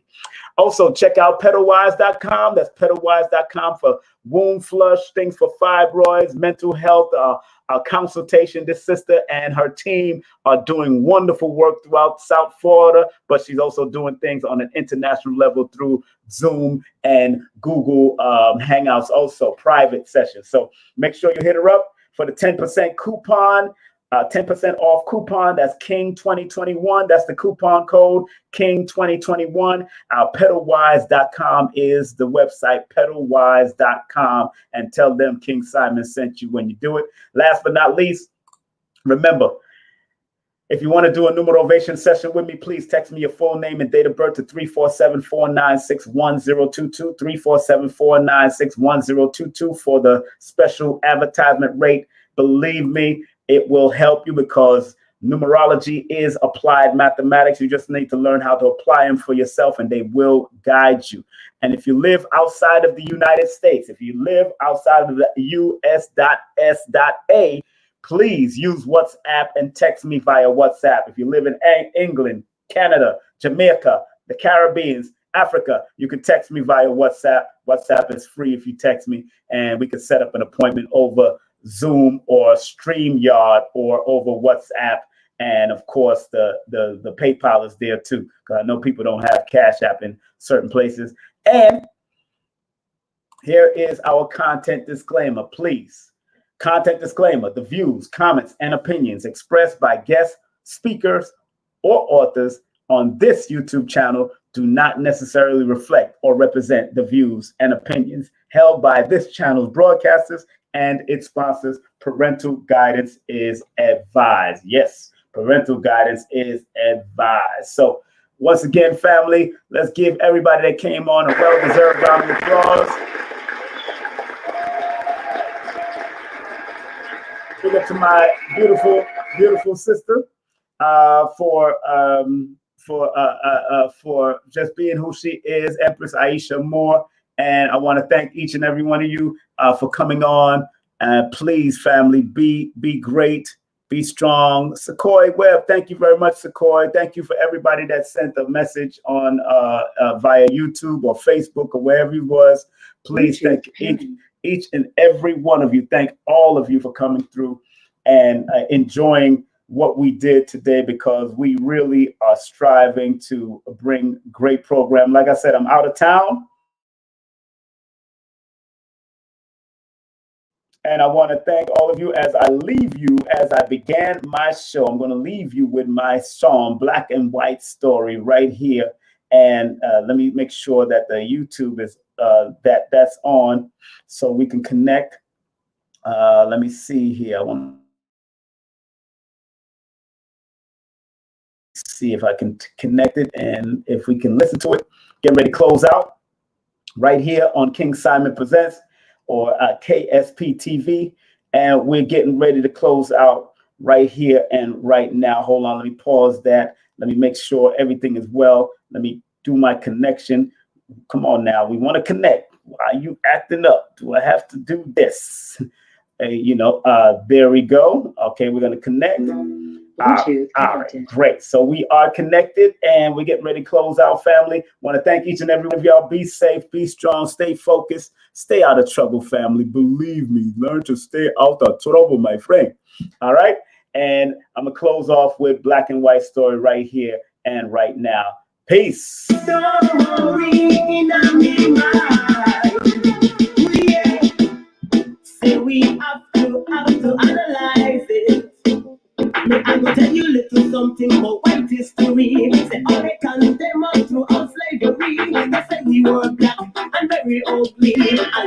Also, check out pedalwise.com. That's pedalwise.com for womb flush, things for fibroids, mental health, consultation. This sister and her team are doing wonderful work throughout South Florida, but she's also doing things on an international level through Zoom and Google Hangouts, also private sessions. So make sure you hit her up for the 10% coupon. 10% off coupon. That's King 2021. That's the coupon code King 2021. Pedalwise.com is the website, pedalwise.com, and tell them King Simon sent you when you do it. Last but not least, remember, if you want to do a numerovation session with me, please text me your full name and date of birth to 347-496-1022, 347-496-1022 for the special advertisement rate. Believe me, it will help you, because numerology is applied mathematics. You just need to learn how to apply them for yourself, and they will guide you. And if you live outside of the United States, if you live outside of the US.S.A, please use WhatsApp and text me via WhatsApp. If you live in England, Canada, Jamaica, the Caribbean, Africa, you can text me via WhatsApp. WhatsApp is free if you text me, and we can set up an appointment over Zoom or StreamYard or over WhatsApp. And of course, the PayPal is there too, because I know people don't have Cash App in certain places. And here is our content disclaimer, please. Content disclaimer: the views, comments, and opinions expressed by guest speakers or authors on this YouTube channel do not necessarily reflect or represent the views and opinions held by this channel's broadcasters and its sponsors. Parental guidance is advised. Yes, Parental guidance is advised. So once again, family, let's give everybody that came on a well-deserved round of applause. Big up to my beautiful sister for just being who she is, Empress Aisha Amor. And I want to thank each and every one of you for coming on. Please, family, be great, be strong. Sequoia Webb, thank you very much, Sequoia. Thank you for everybody that sent a message on via YouTube or Facebook or wherever it was. Please thank each and every one of you. Thank all of you for coming through and enjoying what we did today, because we really are striving to bring great program. Like I said, I'm out of town. And I want to thank all of you as I leave you, as I began my show. I'm going to leave you with my song, Black and White Story, right here. And let me make sure that the YouTube is that's on so we can connect. Let me see here. I want to see if I can connect it and if we can listen to it. Getting ready to close out right here on King Simon Presents, or KSP TV. And we're getting ready to close out right here and right now. Hold on, let me pause that. Let me make sure everything is well. Let me do my connection. Come on now, we want to connect. Why are you acting up? Do I have to do this? There we go. Okay, we're going to connect. All right, great. So we are connected and we're getting ready to close out, family. Want to thank each and every one of y'all. Be safe, be strong, stay focused, stay out of trouble, family. Believe me, learn to stay out of trouble, my friend. All right. And I'm going to close off with Black and White Story right here and right now. Peace. We have to analyze it. I'm gonna tell you a little something about white history. Say all they condemn us throughout slavery. They say we were black and very ugly. I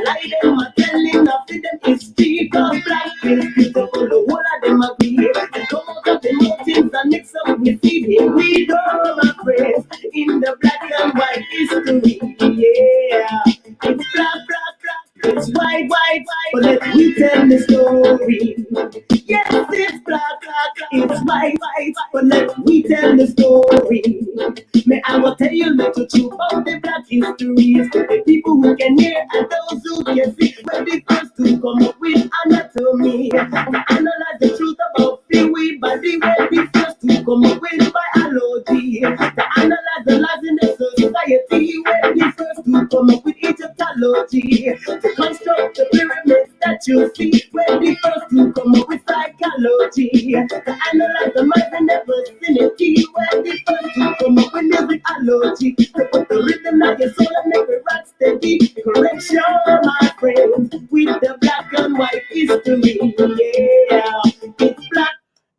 lie them are telling of them history. Cause black is beautiful, the whole of them agree. They come out of the mountains and mix up with feeding. We don't have praise in the black and white history. Yeah, it's black. It's white, but let me tell the story. Yes, it's black, it's white, but let me tell the story. May I will tell you little truth about the black histories. The people who can hear and those who can see. When the first to come up with anatomy, to analyze the truth about the body. When the first to come up with biology, to analyze the lives in the society. When the first to come up with Egyptology, to construct the pyramids that you see. When the first to come up with psychology, to analyze the mind in the vicinity. When the first to come up with musicology, to put the rhythm of your soul and make it rock steady. Correction, my friends, with the black and white history. Yeah, it's black.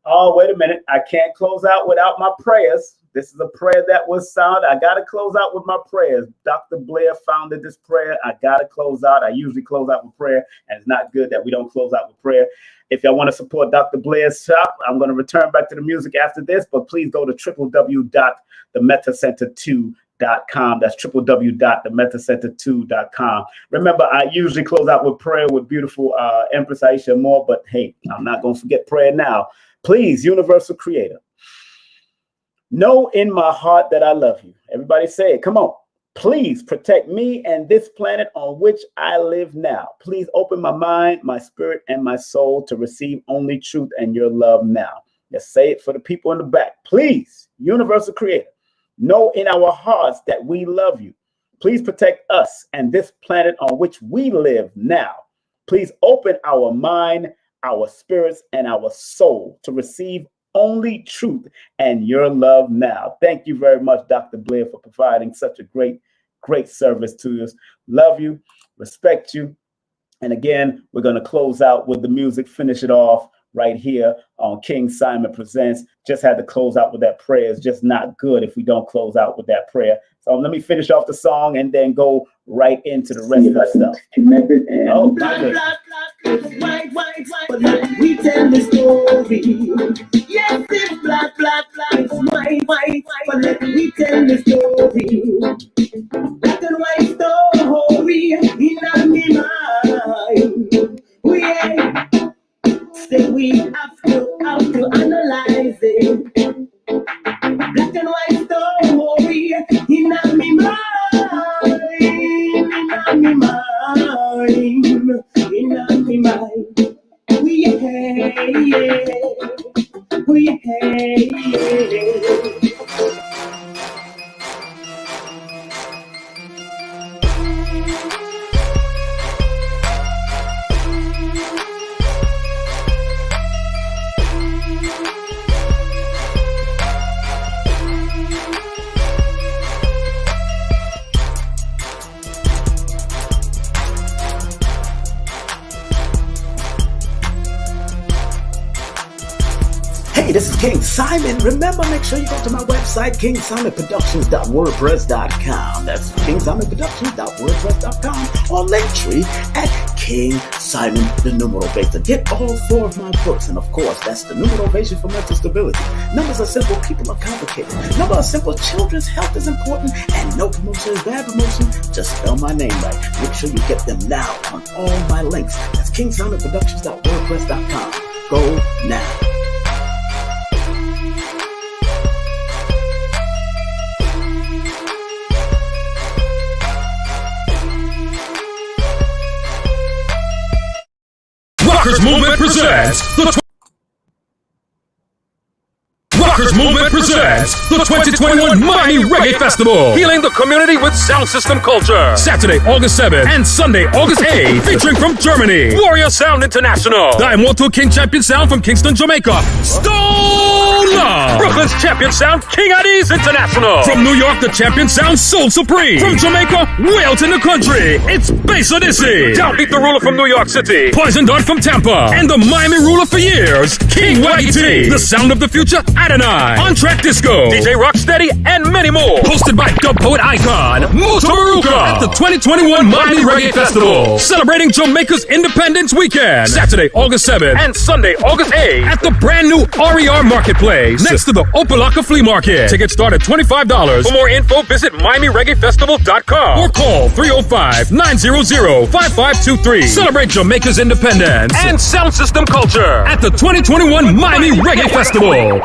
Oh, wait a minute. I can't close out without my prayers. This is a prayer that was sound. I got to close out with my prayers. Dr. Blair founded this prayer. I got to close out. I usually close out with prayer, and it's not good that we don't close out with prayer. If y'all want to support Dr. Blair's shop, I'm going to return back to the music after this, but please go to www.themethacenter2.com. That's www.themethacenter2.com. Remember, I usually close out with prayer with beautiful Empress Aisha Amor, but hey, I'm not going to forget prayer now. Please, Universal Creator, know in my heart that I love you. Everybody say it. Come on. Please protect me and this planet on which I live now. Please open my mind, my spirit, and my soul to receive only truth and your love now. Let's say it for the people in the back. Please, Universal Creator, know in our hearts that we love you. Please protect us and this planet on which we live now. Please open our mind, our spirits, and our soul to receive only truth and your love now. Thank you very much, Dr. Blair, for providing such a great service to us. Love you, respect you. And again, we're going to close out with the music, finish it off right here on King Simon Presents. Just had to close out with that prayer. It's just not good if we don't close out with that prayer. So let me finish off the song and then go right into the rest of the stuff. Oh, black, white, but let me tell the story. Yes, it's black is white. But let me tell the story. Black and white story in my mind. We say we have to analyze it. Black and white story in my mind. We Hey, this is King Simon. Remember, make sure you go to my website, KingSimonProductions.wordpress.com. That's KingSimonProductions.wordpress.com, or Linktree at King Simon the Numeral Beta. Get all 4 of my books, and of course, that's the Numerovation for Mental Stability. Numbers are simple, people are complicated. Number are simple, children's health is important, and no promotion is bad promotion. Just spell my name right. Make sure you get them now on all my links. That's KingSimonProductions.wordpress.com. Go now. Rockers Movement presents the 2021 Miami Reggae Festival, healing the community with sound system culture. Saturday, August 7th and Sunday, August 8th, featuring from Germany, Warrior Sound International, the Immortal King Champion Sound from Kingston, Jamaica, Stone Love, Brooklyn's Champion Sound, King Addies International, from New York, the Champion Sound, Soul Supreme, from Jamaica, way out in the country, it's Bass Odyssey, Downbeat the Ruler from New York City, Poison Dart from Tampa, and the Miami Ruler for years, King Waggy T, the Sound of the Future, Adonai, On Track Disco, DJ Rocksteady, and many more. Hosted by dub poet icon Musa Maruka at the 2021 Miami Reggae Festival, celebrating Jamaica's Independence Weekend. Saturday, August 7th and Sunday, August 8th at the brand new RER Marketplace next to the Opalaka Flea Market. Tickets start at $25. For more info, visit MiamiReggaeFestival.com or call 305-900-5523. Celebrate Jamaica's independence and sound system culture at the 2021 Miami Reggae Festival.